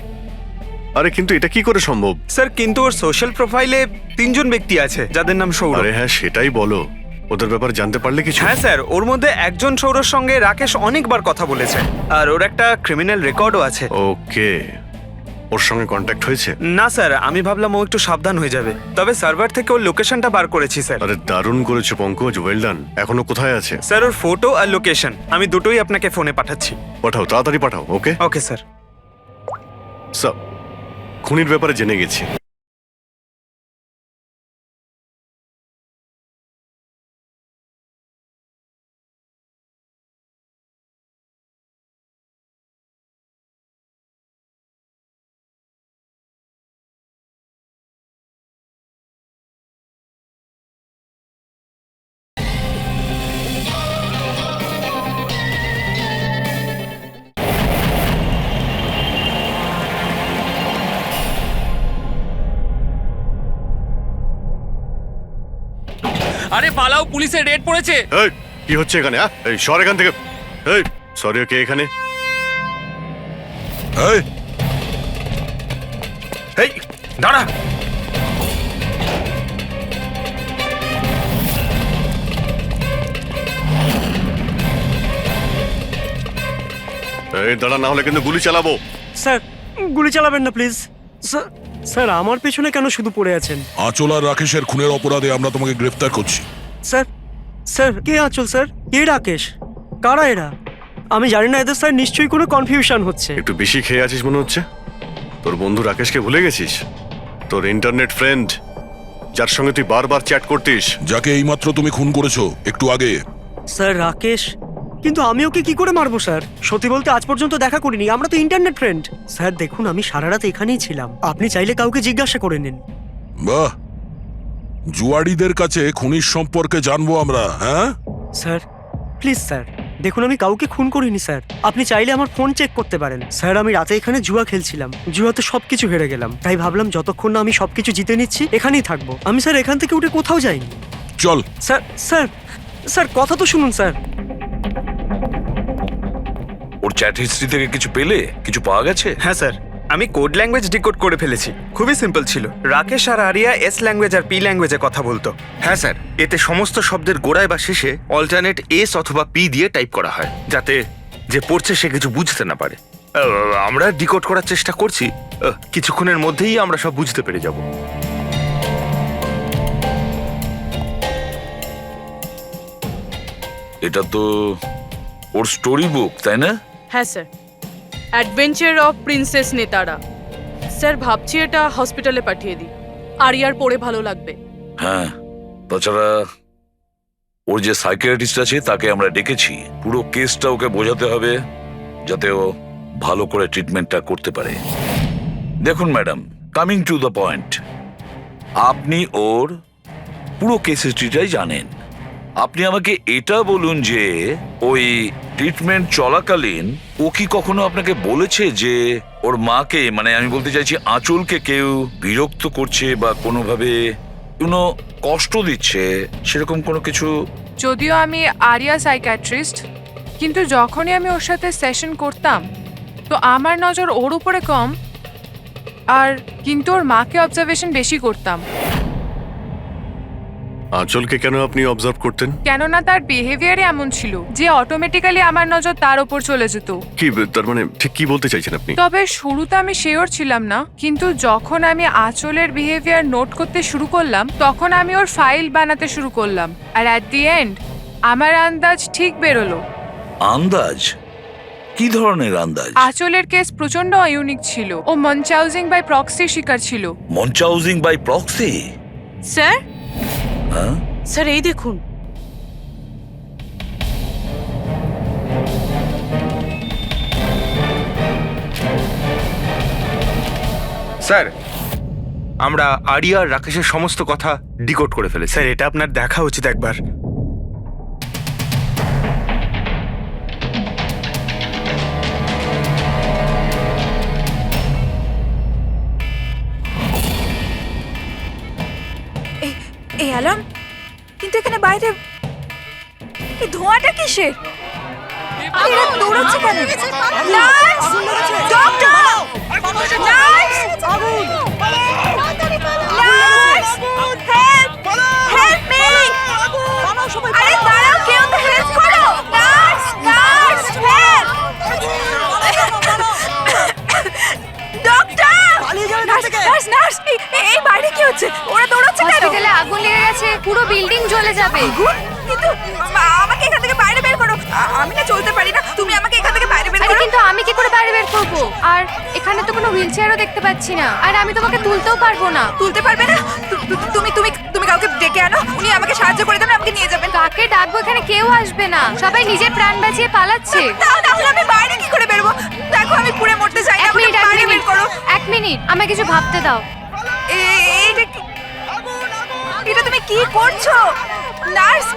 আরে কিন্তু এটা কি করে সম্ভব? স্যার কিন্তু ওর সোশ্যাল প্রোফাইলে 3 জন ব্যক্তি আছে যাদের নাম সৌর। আরে হ্যাঁ, সেটাই বলো, ওদের ব্যাপারে জানতে পারলে কিছু? হ্যাঁ স্যার, ওর মধ্যে একজন সৌরর সঙ্গে রাকেশ অনেকবার কথা বলেছে, আর ওর একটা ক্রিমিনাল রেকর্ডও আছে। ওকে, ওর সঙ্গে কন্ট্যাক্ট হয়েছে? না স্যার, আমি ভাবলাম ও একটু সাবধান হয়ে যাবে, তবে সার্ভার থেকে ওর লোকেশনটা বার করেছি স্যার। আরে দারুণ করেছো পঙ্কজ, ওয়েল ডান। এখনো কোথায় আছে? স্যার ওর ফটো আর লোকেশন আমি দুটোই আপনাকে ফোনে পাঠাচ্ছি। পাঠাও, তাড়াতাড়ি পাঠাও। ওকে ওকে স্যার। স্যার, খুনির ব্যাপারে জেনে গেছি। আরে পালাও, পুলিশের রেড পড়েছে। এই কি হচ্ছে এখানে? এই সর এখান থেকে। এই সরি, কে এখানে? এই এই দাঁড়া। এই দাঁড়া, না হলে কিন্তু গুলি চালাবো। স্যার গুলি চালাবেন না প্লিজ। স্যার আমার পেছনে কেন শুধু পড়ে আছেন? আঁচল আর রাকেশের খুনের অপরাধে আমরা তোমাকে গ্রেফতার করছি। স্যার স্যার কে আঁচল স্যার? কে রাকেশ? কারা এরা? আমি জানি না এদের স্যার, নিশ্চয়ই কোনো কনফিউশন হচ্ছে। একটু বেশি খেয়ে আছিস মনে হচ্ছে। তোর বন্ধু রাকেশকে ভুলে গেছিস? তোর ইন্টারনেট ফ্রেন্ড, যার সঙ্গে তুই বারবার চ্যাট করতিস। যাকে এইমাত্র তুমি খুন করেছো একটু আগে। স্যার রাকেশ? কিন্তু আমি ওকে কি করে মারবো স্যার? সত্যি বলতে আজ পর্যন্ত দেখা করিনি, আমরা তো ইন্টারনেট ফ্রেন্ড। স্যার দেখুন, আমি সারা রাত এখানেই ছিলাম, আপনি চাইলে কাউকে জিজ্ঞাসা করে নিন। বাহ, জুয়াড়িদের কাছে খুনির সম্পর্কে জানবো আমরা। হ্যাঁ স্যার প্লিজ স্যার, দেখুন আমি কাউকে খুন করিনি স্যার, আপনি চাইলে আমার ফোন চেক করতে পারেন। স্যার আমি রাতে এখানে জুয়া খেলছিলাম, জুয়াতে সবকিছু হেরে গেলাম, তাই ভাবলাম যতক্ষণ না আমি সবকিছু জিতে নিচ্ছি এখানেই থাকবো। আমি স্যার এখান থেকে উঠে কোথাও যাইনি। চল। স্যার স্যার স্যার কথা তো শুনুন স্যার। ওর চ্যাট হিস্ট্রি থেকে কিছু পেলে? কিছু পাওয়া গেছে? হ্যাঁ স্যার, আমি কোড ল্যাঙ্গুয়েজ ডিকোড করে ফেলেছি। খুবই সিম্পল ছিল। রাকেশ আর আরিয়া এস ল্যাঙ্গুয়েজ আর পি ল্যাঙ্গুয়েজে কথা বলতো। হ্যাঁ স্যার, এতে সমস্ত শব্দের গোড়ায় বা শেষে অল্টারনেট এস অথবা পি দিয়ে টাইপ করা হয়, যাতে যে পড়ছে সে কিছু বুঝতে না পারে। আমরা ডিকোড করার চেষ্টা করছি, কিছুক্ষণের মধ্যেই আমরা সব বুঝতে পেরে যাব। এটা তো ওর স্টোরি বুক, তাই না? হ্যাঁ স্যার, অ্যাডভেঞ্চার অফ প্রিন্সেস নেতারা। স্যার ভাবছি এটা হসপিটালে পাঠিয়ে দিই, আরিয়ার পড়ে ভালো লাগবে। হ্যাঁ, তাছাড়া ওর যে সাইকিয়াট্রিস্ট আছে তাকে আমরা ডেকেছি। পুরো কেসটা ওকে বোঝাতে হবে, যাতে ও ভালো করে ট্রিটমেন্টটা করতে পারে। দেখুন madam, coming to the point, আপনি ওর পুরো কেস হিস্ট্রিটাই জানেন। আপনি আমাকে এটা বলুন যে ওই ট্রিটমেন্ট চলাকালীন ও কি কখনো আপনাকে বলেছে যে ওর মাকে, মানে আমি বলতে চাইছি আঁচলকে, কেউ বিরক্ত করছে বা কোনোভাবে কোনো কষ্ট দিচ্ছে, সেরকম কোনো কিছু? যদিও আমি আরিয়া সাইকিয়াট্রিস্ট, কিন্তু যখনই আমি ওর সাথে সেশন করতাম তো আমার নজর ওর উপরে কম, আর কিন্তু ওর মাকে অবজারভেশন বেশি করতাম। আঁচলকে কেন আপনি অবজার্ভ করতেন? কেননা তার বিহেভিয়ারে এমন ছিল যে অটোমেটিক্যালি আমার নজর তার উপর চলে যেত। কি তার মানে ঠিক কি বলতে চাইছেন আপনি? তবে শুরুতে আমি শিওর ছিলাম না, কিন্তু যখন আমি আঁচলের বিহেভিয়ার নোট করতে শুরু করলাম তখন আমি ওর ফাইল বানাতে শুরু করলাম, আর অ্যাট দি এন্ড আমার আন্দাজ ঠিক বেরোলো। আন্দাজ? কি ধরনের আন্দাজ? আঁচলের কেস প্রচন্ড ইউনিক ছিল। ও মনচাউজিং বাই প্রক্সির শিকার ছিল। মনচাউজিং বাই প্রক্সি? স্যার, হ্যাঁ স্যার এই দেখুন। স্যার, আমরা আরিয়া আর রাকেশের সমস্ত কথা ডিকোড করে ফেলেছি। স্যার এটা আপনার দেখা উচিত একবার। এই অ্যালার্ম, কিন্তু এখানে বাইরে এই ধোঁয়াটা কিসের? এরা দৌড়াচ্ছে কেন? Nurse! Doctor! Nurse! Nurse! Help! Help me! আরে দাঁড়াও, কেউ তো হেল্প করো! Nurse! Nurse! Help! Doctor! Nurse! Nurse! এই বাইরে কি হচ্ছে? ওরা দৌড়াচ্ছে কেন? হসপিটালে আগুন লেগে গেছে, পুরো বিল্ডিং জ্বলে যাবে। কিন্তু আমাকে এখান থেকে বাইরে বের করো। আমি না চলতে পারি না, তুমি আমাকে এখান থেকে বাইরে বের আরে করো। কিন্তু আমি কি করে বাইরে বের করব? আর এখানে তো কোনো হুইলচেয়ারও দেখতে পাচ্ছি না, আর আমি তোমাকে তুলতেও পারবো না। তুলতে পারবে না? তুমি তুমি তুমি কাউকে ডেকে আনো, উনি আমাকে সাহায্য করে দেন, আমাকে নিয়ে যাবেন। কাকে ডাকবো? এখানে কেউ আসবে না, সবাই নিজের প্রাণ বাঁচিয়ে পালাচ্ছে। তাহলে আমি বাইরে কি করে বেরোবো? দেখো আমি পুড়ে মরতে চাই না, এক মিনিট, আমাকে বাইরে বের করো। এক মিনিট, আমায় কিছু ভাবতে দাও। এটা তুমি কি করছো? নার্স!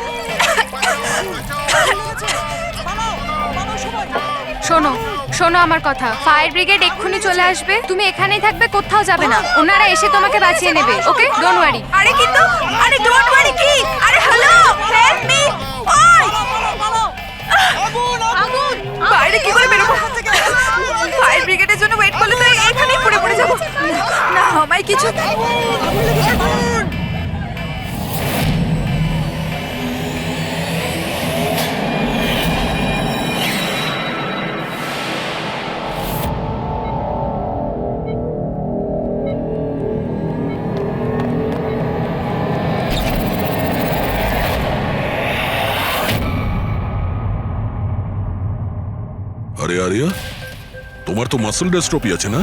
শোনো শোনো আমার কথা, ফায়ার ব্রিগেড এক্ষুনি চলে আসবে, তুমি এখানেই থাকবে, কোথাও যাবে না, ওনারা এসে তোমাকে বাঁচিয়ে নেবে, ওকে? Don't worry. আরে কিন্তু আরে ডোন্ট ওয়ারি কি? আরে হ্যালো, হেল্প মি। ওই আগুন! বাইরে কি করে বেরোবো? ফায়ার ব্রিগেডের জন্য ওয়েট করলে তো এখানেই পড়ে যাবো। না আমায় কিছু আরে আরিয়া, তোমার তো মাসল ডেস্ট্রপি আছে না?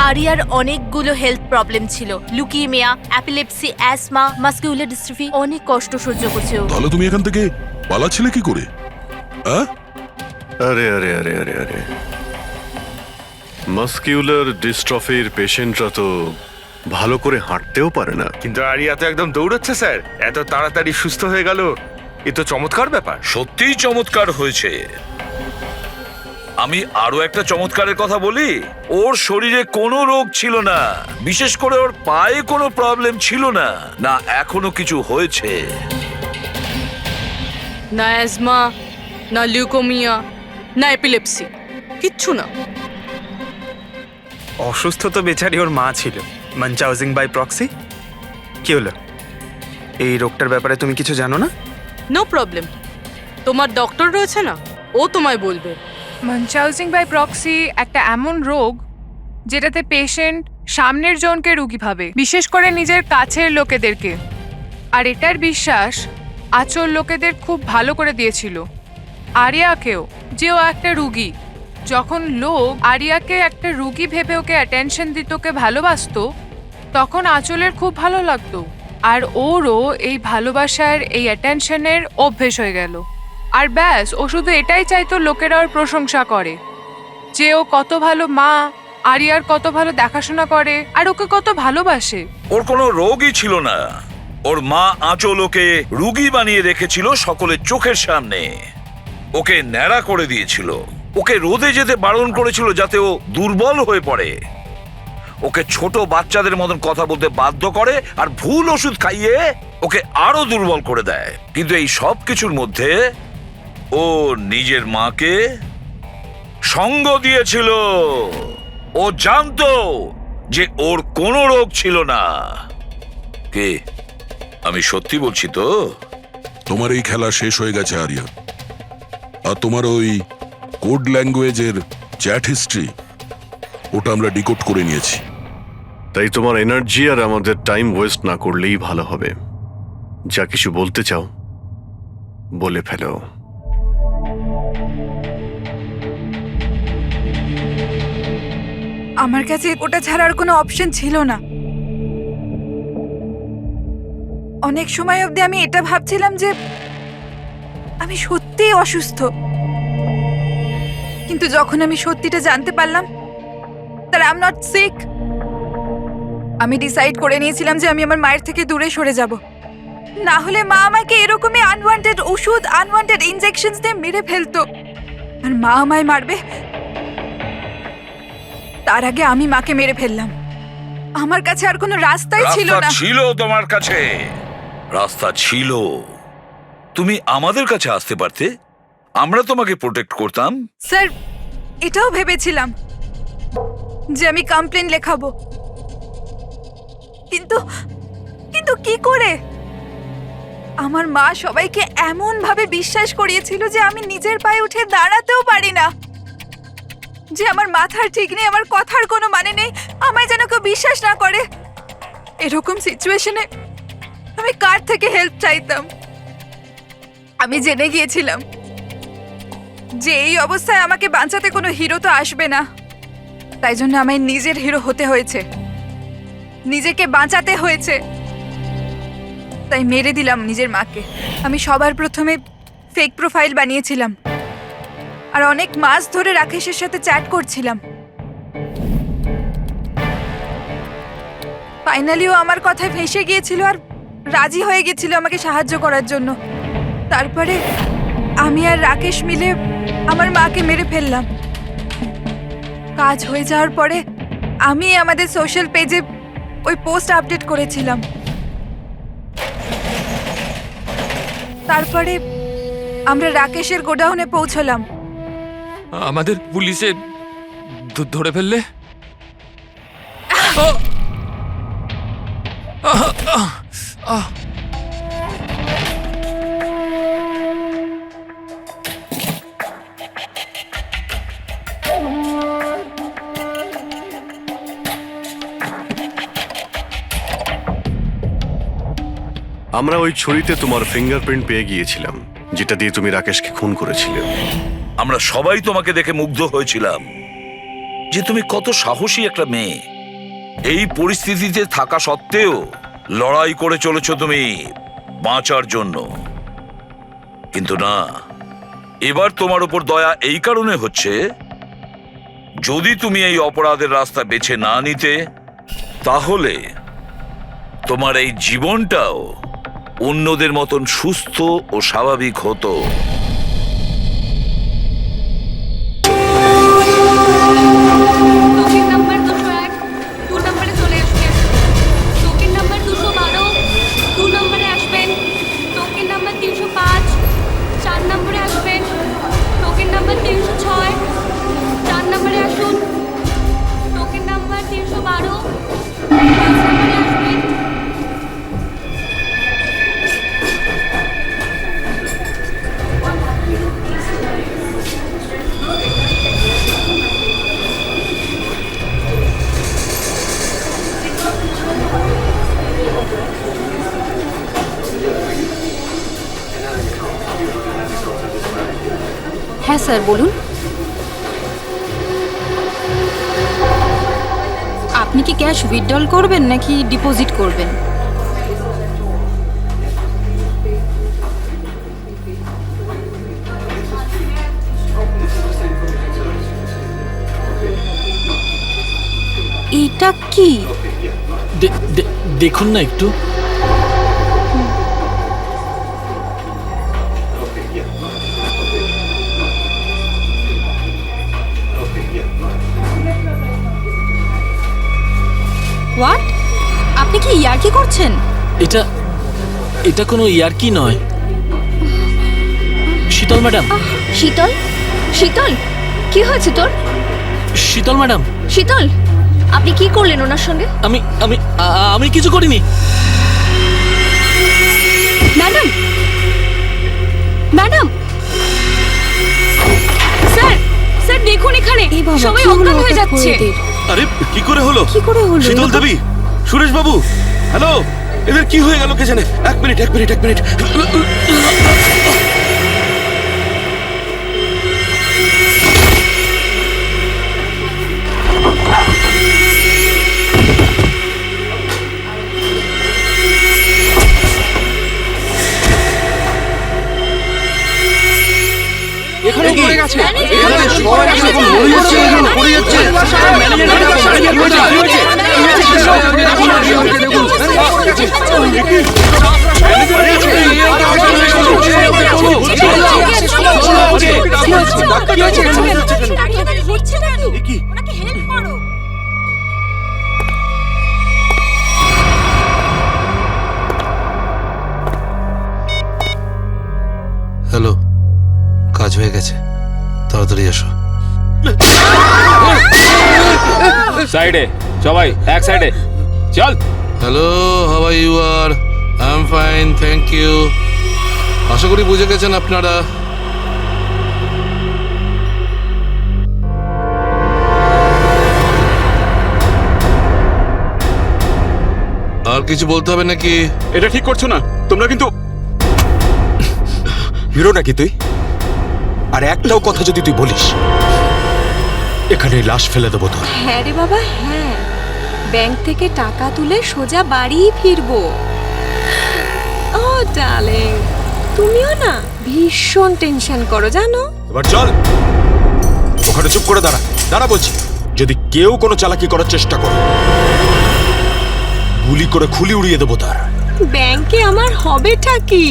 আরিয়ার অনেকগুলো হেলথ প্রবলেম ছিল, লুকিমিয়া, অ্যাপিলেপসি, অ্যাসমা, মাসকিউলার ডিস্ট্রফি, অনেক কষ্ট সহ্য করছে ও। তাহলে তুমি এখান থেকে পালাচ্ছিলে কি করে? আরে আরে আরে আরে আরে মাসকিউলার ডিস্ট্রফির পেশেন্টরা তো ভালো করে হাঁটতেও পারে না। কিন্তু আরিয়া তো একদম দৌড়চ্ছে স্যার, এত তাড়াতাড়ি সুস্থ হয়ে গেল, এ তো চমৎকার ব্যাপার। সত্যিই চমৎকার হয়েছে। আমি আরো একটা চমৎকারের কথা বলি, ওর শরীরে কোনো রোগ ছিল না, বিশেষ করে ওর পায়ে কোনো প্রবলেম ছিল না, না এখনো কিছু হয়েছে। না অ্যাজমা, না লিউকোমিয়া, না এপিলেপসি, কিচ্ছু না। অসুস্থ তো বেচারি ওর মা ছিল, মানচাউজিং বাই প্রক্সি। কি হলো, এই রোগটার ব্যাপারে তুমি কিছু জানো না? নো প্রবলেম, তোমার ডক্টর রয়েছে না, ও তোমায় বলবে। মানচাউজিং বাই প্রক্সি একটা এমন রোগ যেটাতে পেশেন্ট সামনের জনকে রোগী ভাবে, বিশেষ করে নিজের কাছের লোকেদেরকে। আর এটার বিশ্বাস আচল লোকেদের খুব ভালো করে দিয়েছিল আরিয়াকেও, যে ও একটা রুগী। যখন লোক আরিয়াকে একটা রুগী ভেবে ওকে অ্যাটেনশন দিত, ওকে ভালোবাসতো, তখন আচলের খুব ভালো লাগতো। আর ওরও এই ভালোবাসার, এই অ্যাটেনশনের অভ্যেস হয়ে গেল। আর ব্যাস, ও শুধু এটাই চাইতো লোকেরা ওর প্রশংসা করে, যে ও কত ভালো মা, আরিয়ার কত ভালো দেখাশোনা করে, আর ওকে কত ভালোবাসে। ওর কোনো রোগই ছিল না, ওর মা আঁচল ওকে রুগী বানিয়ে রেখেছিল সকলের চোখের সামনে। ওকে ন্যাড়া করে দিয়েছিল, ওকে রোদে যেতে বারণ করেছিল যাতে ও দুর্বল হয়ে পড়ে, ওকে ছোট বাচ্চাদের মতন কথা বলতে বাধ্য করে, আর ভুল ওষুধ খাইয়ে ওকে আরো দুর্বল করে দেয়। কিন্তু এই সব কিছুর মধ্যে ও নিজের মাকে সঙ্গ দিয়েছিল। ও জানতো যে ওর কোনো রোগ ছিল না। কে, আমি সত্যি বলছি তো? তোমার এই খেলা শেষ হয়ে গেছে আরিয়া, আর তোমার ওই কোড ল্যাঙ্গুয়েজের চ্যাট হিস্ট্রি, ওটা আমরা ডিকোড করে নিয়েছি। তাই তোমার এনার্জি আর আমাদের টাইম ওয়েস্ট না করলেই ভালো হবে। যা কিছু বলতে চাও বলে ফেলো। আমার কাছে ওটা ছাড়ার কোনো অপশন ছিল না। অনেক সময় অবধি আমি এটা ভাবছিলাম যে আমি সত্যিই অসুস্থ, কিন্তু যখন আমি সত্যিটা জানতে পারলাম that I'm not sick, আমি ডিসাইড করে নিয়েছিলাম যে আমি আমার মায়ের থেকে দূরে সরে যাব। না হলে মা আমাকে এরকমই আনওয়ান্টেড ওষুধ, আনওয়ান্টেড ইনজেকশনস দিয়ে মেরে ফেলতো। আর মা আমায় মারবে, তার আগে আমি মাকে মেরে ফেললাম। আমার কাছে আর কোনো রাস্তাই ছিল না। ছিল তোমার কাছে, রাস্তা ছিল। তুমি আমাদের কাছে আসতে পারতে, আমরা তোমাকে প্রোটেক্ট করতাম। স্যার, এটাও ভেবেছিলাম যে আমি কমপ্লেন লেখাবো, কিন্তু কিন্তু কি করে? আমার মা সবাইকে এমন ভাবে বিশ্বাস করিয়েছিল যে আমি নিজের পায়ে উঠে দাঁড়াতেও পারি না, যে আমার মাথার ঠিক নেই, আমার কথার কোনো মানে নেই, আমায় যেন কেউ বিশ্বাস না করে। এরকম সিচুয়েশনে আমি কার থেকে হেল্প চাইতাম? আমি জেনে গিয়েছিলাম যে এই অবস্থায় আমাকে বাঁচাতে কোনো হিরো তো আসবে না, তাই জন্য আমায় নিজের হিরো হতে হয়েছে, নিজেকে বাঁচাতে হয়েছে। তাই মেরে দিলাম নিজের মাকে। আমি সবার প্রথমে ফেক প্রোফাইল বানিয়েছিলাম, আর অনেক মাস ধরে রাকেশের সাথে চ্যাট করছিলাম। ফাইনালিও আমার কথায় ফেঁসে গিয়েছিল আর রাজি হয়ে গেছিল আমাকে সাহায্য করার জন্য। তারপরে আমি আর রাকেশ মিলে আমার মাকে মেরে ফেললাম। কাজ হয়ে যাওয়ার পরে আমি আমাদের সোশ্যাল পেজে ওই পোস্ট আপডেট করেছিলাম। তারপরে আমরা রাকেশের গোডাউনে পৌঁছলাম। আমাদের পুলিশে ধরে ফেললে? আমরা ওই ছুরিতে তোমার ফিঙ্গারপ্রিন্ট পেয়ে গিয়েছিলাম, যেটা দিয়ে তুমি রাকেশকে খুন করেছিলে। আমরা সবাই তোমাকে দেখে মুগ্ধ হয়েছিলাম যে তুমি কত সাহসী একটা মেয়ে। এই পরিস্থিতিতে থাকা সত্ত্বেও লড়াই করে চলেছ তুমি বাঁচার জন্য। কিন্তু না, এবার তোমার উপর দয়া এই কারণে হচ্ছে, যদি তুমি এই অপরাধের রাস্তা বেছে না নিতে, তাহলে তোমার এই জীবনটাও অন্যদের মতন সুস্থ ও স্বাভাবিক হতো। টোকেন নাম্বার 201 2 নম্বরে চলে আসবেন। টোকেন নাম্বার 212 2 নম্বরে আসবেন। টোকেন নাম্বার 305 4 নম্বরে আসবেন। টোকেন নাম্বার 306 4 নম্বরে আসুন। টোকেন নাম্বার 312 5 নম্বরে আসবেন। হ্যাঁ স্যার বলুন। আপনি কি ক্যাশ উইথড্রল করবেন নাকি ডিপোজিট করবেন? এটা কি? দেখুন না একটু। হোয়াট? আপনি কি ইয়ার্কি করছেন? এটা কোনো ইয়ার্কি নয়। শীতল ম্যাডাম। শীতল? শীতল কি হয়েছে তোর? শীতল ম্যাডাম। শীতল আপনি কি করলেন ওনার সঙ্গে? আমি কিছু করিনি। ম্যাডাম, ম্যাডাম, স্যার, স্যার দেখুন এখানে সবাই অজ্ঞান হয়ে যাচ্ছে। আরে কি করে হলো? কি করে হলো? শীতল দেবী, সুরেশ বাবু, হ্যালো, এদের কি হয়ে গেল কে জানে? এক মিনিট। এখানে পড়ে গেছে। এখানে সবাই এখন মরে যাচ্ছে, এখানে পড়ে যাচ্ছে। হ্যালো, কাজ হয়ে গেছে, তাড়াতাড়ি এসো। সাইডে সবাই, এক সাইডে চল। Hello, how are you? R I am fine, thank you. আশা করি বুঝে গেছেন আপনারা। আর কিছু বলতে হবে নাকি? এটা ঠিক করছো না তোমরা, কিন্তু হিরো নাকি তুই? আর একটাও কথা যদি তুই বলিস, এখানে লাশ ফেলে দেবো তোর। হ্যাঁ রে বাবা, হ্যাঁ, ব্যাংক থেকে টাকা তুলে সোজা বাড়িই ফিরবো। ও ডার্লিং, তুমিও না ভীষণ টেনশন করো জানো। এবার চল, ওখানে চুপ করে দাঁড়া বলছি। যদি কেউ কোনো চালাকি করার চেষ্টা করে, গুলি করে খুলি উড়িয়ে দেবো তার। ব্যাংকে আমার হবেটা কি?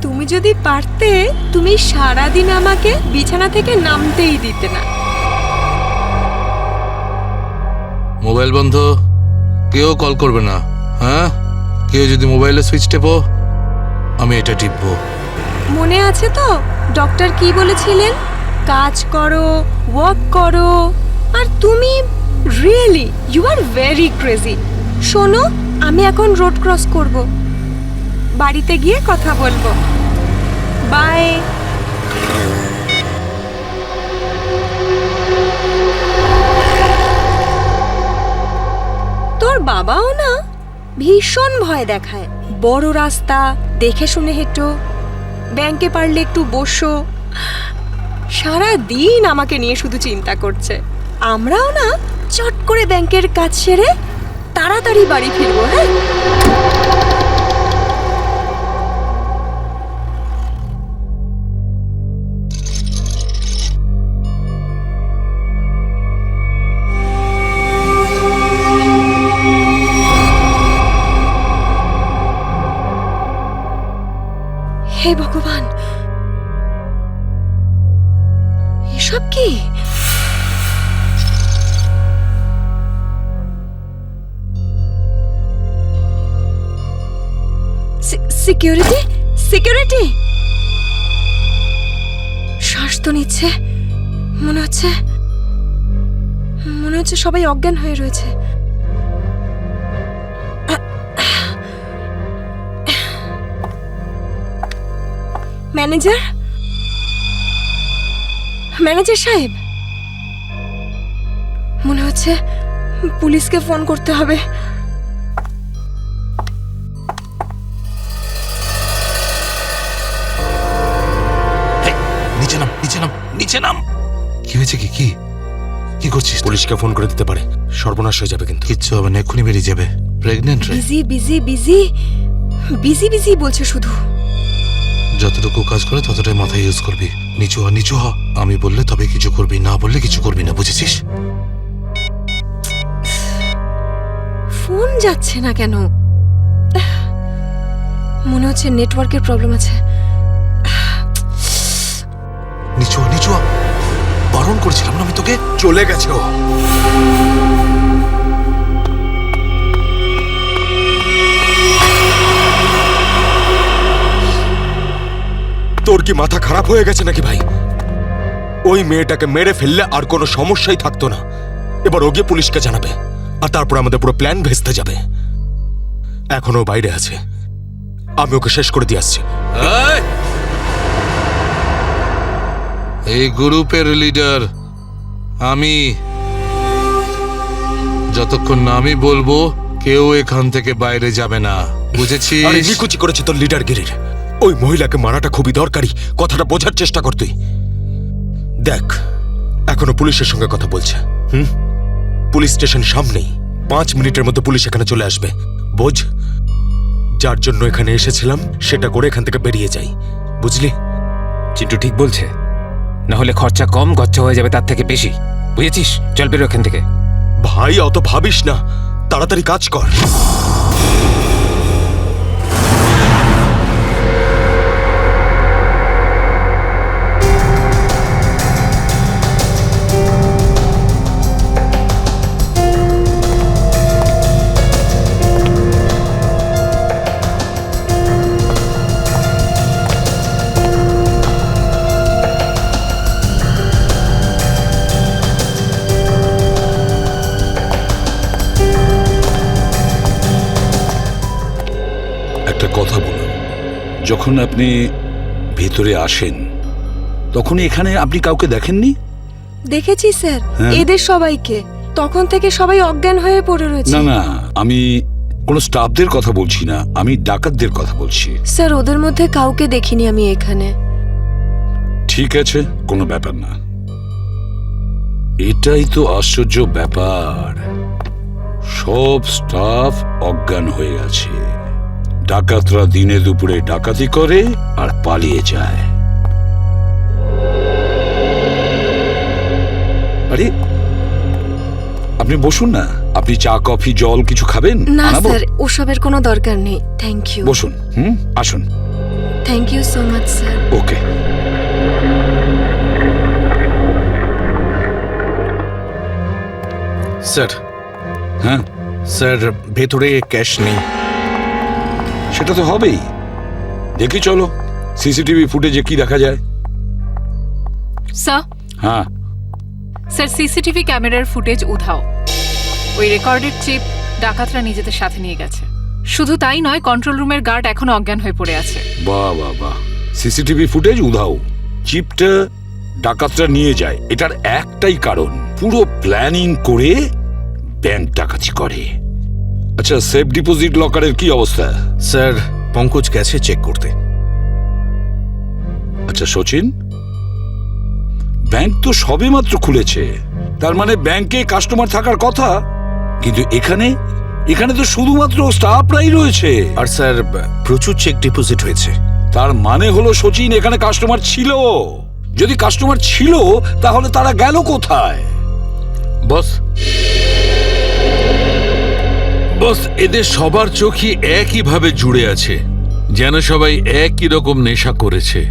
তুমি যদি পারতে, তুমি সারাদিন আমাকে বিছানা থেকে নামতেই দিতে না। মোবাইল বন্ধ, কেউ কল করবে না। হ্যাঁ, কেউ যদি মোবাইলে সুইচ টেপো, আমি এটা টিপবো। মনে আছে তো ডক্টর কি বলেছিলেন? কাজ করো, ওয়ার্ক করো। আর তুমি really you are very crazy. শোনো, আমি এখন রোড ক্রস করব, বাড়িতে গিয়ে কথা বলবো। বাই। তোর বাবাও না ভীষণ ভয় দেখায়। বড় রাস্তা দেখে শুনে হেঁটো, ব্যাংকে পারলে একটু বসো। সারা দিন আমাকে নিয়ে শুধু চিন্তা করছে। আমরাও না চট করে ব্যাংকের কাজ সেরে তাড়াতাড়ি বাড়ি ফিরবো। হ্যাঁ, হে ভগবান, এসব কি? Security, security. শ্বাস তো নিচ্ছে, মনে হচ্ছে সবাই অজ্ঞান হয়ে রয়েছে। ম্যানেজার, ম্যানেজার সাহেব, মনে হচ্ছে পুলিশকে ফোন করতে হবে। নিচে নাম, নিচে নাম, নিচে নাম। কি হয়েছে? কি কি কি করছিস? পুলিশকে ফোন করে দিতে পারে, সর্বনাশ হয়ে যাবে। কিন্তু কিচ্ছু হবে না, এক্ষুনি বেরিয়ে যাবে। প্রেগনেন্ট রে। Busy busy busy busy busy বলছে শুধু। যতটুকু কাজ করে ততটাই মাথায় ইউজ করবি। নিচু হ, নিচু হ। আমি বললে তবে কিছু করবি, না বললে কিছু করবি না, বুঝেছিস? ফোন যাচ্ছে না কেন? মনে হচ্ছে নেটওয়ার্কের প্রবলেম আছে। নিচু হ, নিচু হ। বারণ করেছিলাম না আমি তোকে? চলে গেছে ও। তোর কি মাথা খারাপ হয়ে গেছে নাকি ভাই? ওই মেয়েটাকে মেরে ফেললে আর কোনো সমস্যাই থাকতো না। এবার ও গিয়ে পুলিশকে জানাবে, আর তারপর আমাদের পুরো প্ল্যান ভেস্তে যাবে। এখনো বাইরে আছে, আমি ওকে শেষ করে দিয়ে আসছি। এই গ্রুপের লিডার আমি। যতক্ষণ না আমি বলবো কেউ এখান থেকে বাইরে যাবে না, বুঝেছিস? আরে নিকুচি করেছে তোর লিডারগিরির। ওই মহিলাকে মারাটা খুবই দরকারি, কথাটা বোঝার চেষ্টা কর তুই। দেখ, এখনো পুলিশের সঙ্গে কথা বলছে। পুলিশ স্টেশন সামনেই, 5 মিনিটের মধ্যে পুলিশ এখানে চলে আসবে। বোঝ, যার জন্য এখানে এসেছিলাম সেটা করে এখান থেকে বেরিয়ে যাই, বুঝলি? চিন্টু ঠিক বলছে, না হলে খরচা কম, খরচা হয়ে যাবে তার থেকে বেশি, বুঝেছিস? চল বেরো এখান থেকে। ভাই অত ভাবিস না, তাড়াতাড়ি কাজ কর। কথা বলুন, যখন আপনি ভেতরে আসেন তখন এখানে আপনি কাউকে দেখেননি? দেখেছি স্যার, হ্যাঁ। এদের সবাইকে। তখন থেকে সবাই অজ্ঞান হয়ে পড়ে রয়েছে। না না, আমি কোনো স্টাফদের কথা বলছি না, আমি ডাকাতদের কথা বলছি। স্যার, ওদের মধ্যে কাউকে দেখিনি আমি এখানে। ঠিক আছে, কোনো ব্যাপার না। এটাই তো আশ্চর্য ব্যাপার, সব স্টাফ অজ্ঞান হয়ে আছে। ডাকাতরা দিনে দুপুরে ডাকাতি করে আর পালিয়ে যায়। আরে আপনি বসুন না, আপনি চা কফি জল কিছু খাবেন? না স্যার, ওসবের কোনো দরকার নেই, থ্যাংক ইউ। বসুন, আসুন। Thank you so much sir. Okay. Sir, হ্যাঁ স্যার ভেতরে ক্যাশ নেই। সেটা তো হবেই। দেখি চলো সিসিটিভি ফুটেজে কি দেখা যায়। স্যার হ্যাঁ স্যার সিসিটিভি ক্যামেরার ফুটেজ উধাও। ওই রেকর্ডেড চিপ ডাকাতরা নিজেদের সাথে নিয়ে গেছে। শুধু তাই নয়, কন্ট্রোল রুমের গার্ড এখনো অজ্ঞান হয়ে পড়ে আছে। বাহ বাহ বাহ, সিসিটিভি ফুটেজ উধাও, চিপটা ডাকাতরা নিয়ে যায়, এটার একটাই কারণ, পুরো প্ল্যানিং করে ব্যাংক ডাকাতি করে। আচ্ছা, সেফ ডিপোজিট লকারের কি অবস্থা? স্যার পঙ্কজ গেছে চেক করতে। আচ্ছা সচিন, ব্যাংক তো সবেমাত্র খুলেছে, তার মানে ব্যাংকে কাস্টমার থাকার কথা, কিন্তু এখানে তো শুধুমাত্র স্টাফরাই রয়েছে। আর স্যার প্রচুর চেক ডিপোজিট হয়েছে। তার মানে হলো সচিন, এখানে কাস্টমার ছিল। যদি কাস্টমার ছিল তাহলে তারা গেল কোথায়? বস, এদের সবার চোখই একইভাবে জুড়ে আছে, যেন সবাই একই রকম নেশা করেছে।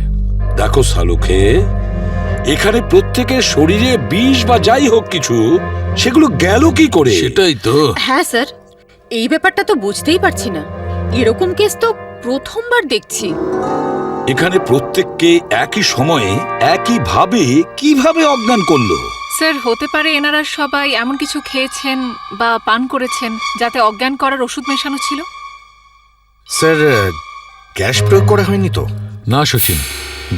দেখো সালুকে, এখানে প্রত্যেকের শরীরে বিষ বা যাই হোক কিছু, সেগুলো গেল কি করে? সেটাই তো। হ্যাঁ স্যার, এই ব্যাপারটা তো বুঝতেই পারছি না। এরকম কেস তো প্রথমবার দেখছি। এখানে প্রত্যেককে একই সময়ে একইভাবে কিভাবে অজ্ঞান করলো? স্যার হতে পারে এনারা সবাই এমন কিছু খেয়েছেন বা পান করেছেন যাতে অজ্ঞান করার ওষুধ মেশানো ছিল। স্যার গ্যাস প্রয়োগ করা হয়নি তো? না সচিন,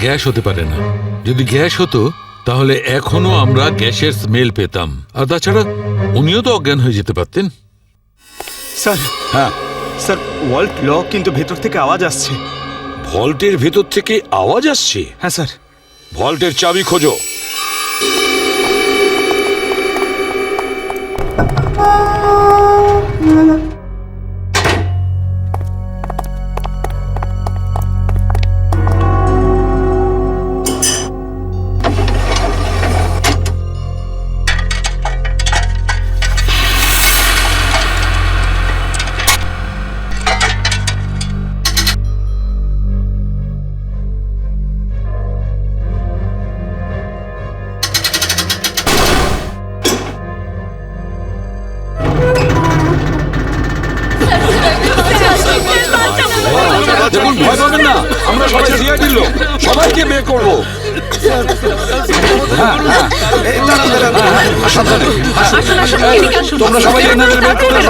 গ্যাস হতে পারে না। যদি গ্যাস হতো তাহলে এখনো আমরা গ্যাসের স্মেল পেতাম, আর তাছাড়া উনিও তো অজ্ঞান হয়ে যেতে পারতেন। স্যার, হ্যাঁ স্যার ওয়াল্ট লক, কিন্তু ভেতর থেকে আওয়াজ আসছে। ভল্টের ভেতর থেকে আওয়াজ আসছে? হ্যাঁ স্যার। ভল্টের চাবি খোঁজো। দেখুন, ভয় পাবেন না, আমরা সবাই সিআইডির লোক, সবাইকে বের করবো। তোমরা সবাই এনাদের বের করে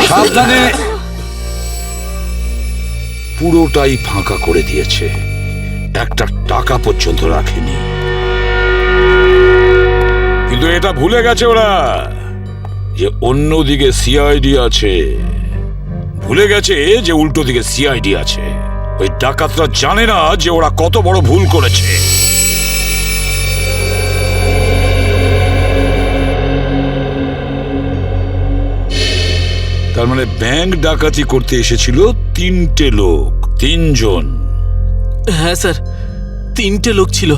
সাবধানে। পুরোটাই ফাঁকা করে দিয়েছে, একটা টাকা পর্যন্ত রাখেনি। কিন্তু এটা ভুলে গেছে ওরা যে অন্যদিকে সিআইডি আছে। ভুলে গেছে যে উল্টো দিকে সিআইডি আছে। ওই ডাকাতরা জানে না যে ওরা কত বড় ভুল করেছে। তার মানে ব্যাংক ডাকাতি করতে এসেছিল 3টে লোক, 3 জন। হ্যাঁ স্যার, 3টে লোক ছিল।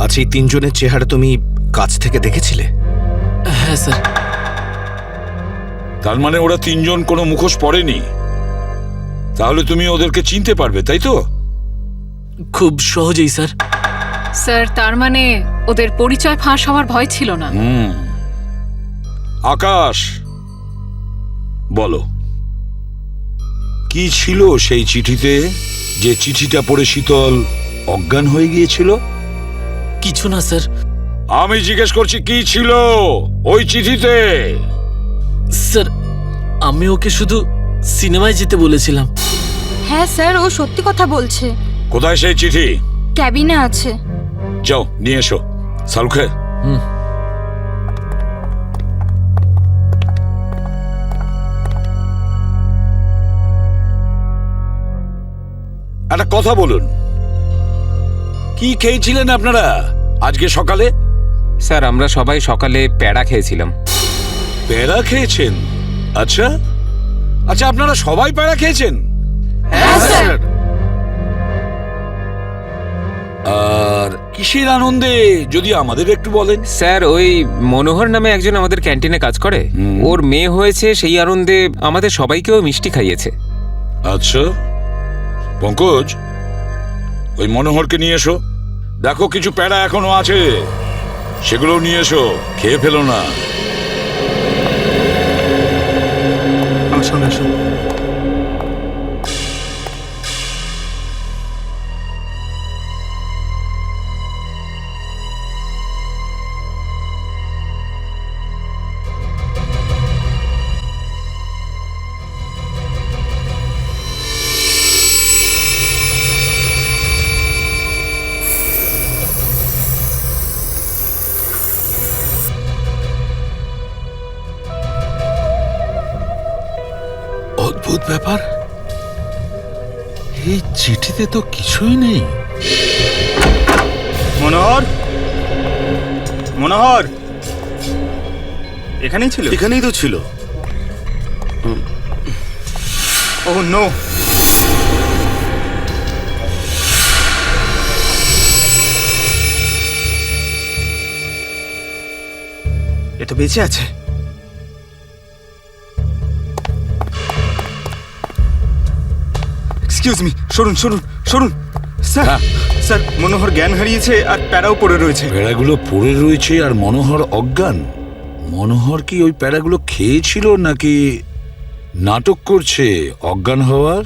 আচ্ছা, এই 3 জনের চেহারা তুমি কাছ থেকে দেখেছিলে? হ্যাঁ স্যার। তার মানে ওরা 3 জন কোনো মুখোশ পরেনি। তাহলে তুমি ওদেরকে চিনতে পারবে, তাই তো? খুব সহজেই স্যার। স্যার তার মানে ওদের পরিচয় ফাঁস হওয়ার ভয় ছিল না। আকাশ, বলো কি ছিল সেই চিঠিতে, যে চিঠিটা পড়ে শীতল অজ্ঞান হয়ে গিয়েছিল? কিছু না স্যার। আমি জিজ্ঞেস করছি কি ছিল ওই চিঠিতে? স্যার আমি ওকে শুধু সিনেমায় যেতে বলেছিলাম। হ্যাঁ স্যার, ও সত্যি কথা বলছে। কোথায় সেই চিঠি? ক্যাবিনে আছে। যাও নিয়ে এসো। সালুখে, একটা কথা বলুন, কি খেয়েছিলেন আপনারা আজকে সকালে? স্যার আমরা সবাই সকালে প্যাড়া খেয়েছিলাম। প্যাড়া খেয়েছেন? আচ্ছা আচ্ছা, আপনারা সবাই প্যাড়া খেয়েছেন? হ্যাঁ স্যার। আর কিসের আনন্দে যদি আমাদের একটু বলেন? স্যার ওই মনোহর নামে একজন আমাদের ক্যান্টিনে কাজ করে, ওর মেয়ে হয়েছে, সেই আনন্দে আমাদের সবাইকেও মিষ্টি খাইয়েছে। আচ্ছা পঙ্কজ, ওই মনোহরকে নিয়ে এসো। দেখো কিছু প্যাড়া এখনো আছে, সেগুলো নিয়ে এসো, খেয়ে ফেলো না। আসুন আসুন। অদ্ভুত ব্যাপার, এই চিঠিতে তো কিছুই নেই। মনোহর, মনোহর এখানেই ছিল? এখানেই তো ছিল। ও নো, এ তো বেঁচে আছে। এক্সকিউজ মি, সরুন সরুন সরুন। স্যার স্যার, মনোহর জ্ঞান হারিয়েছে আর প্যারাও পড়ে রয়েছে। প্যারাগুলো পড়ে রয়েছে আর মনোহর অজ্ঞান? মনোহর কি ওই প্যারাগুলো খেয়েছিল নাকি নাটক করছে অজ্ঞান হওয়ার?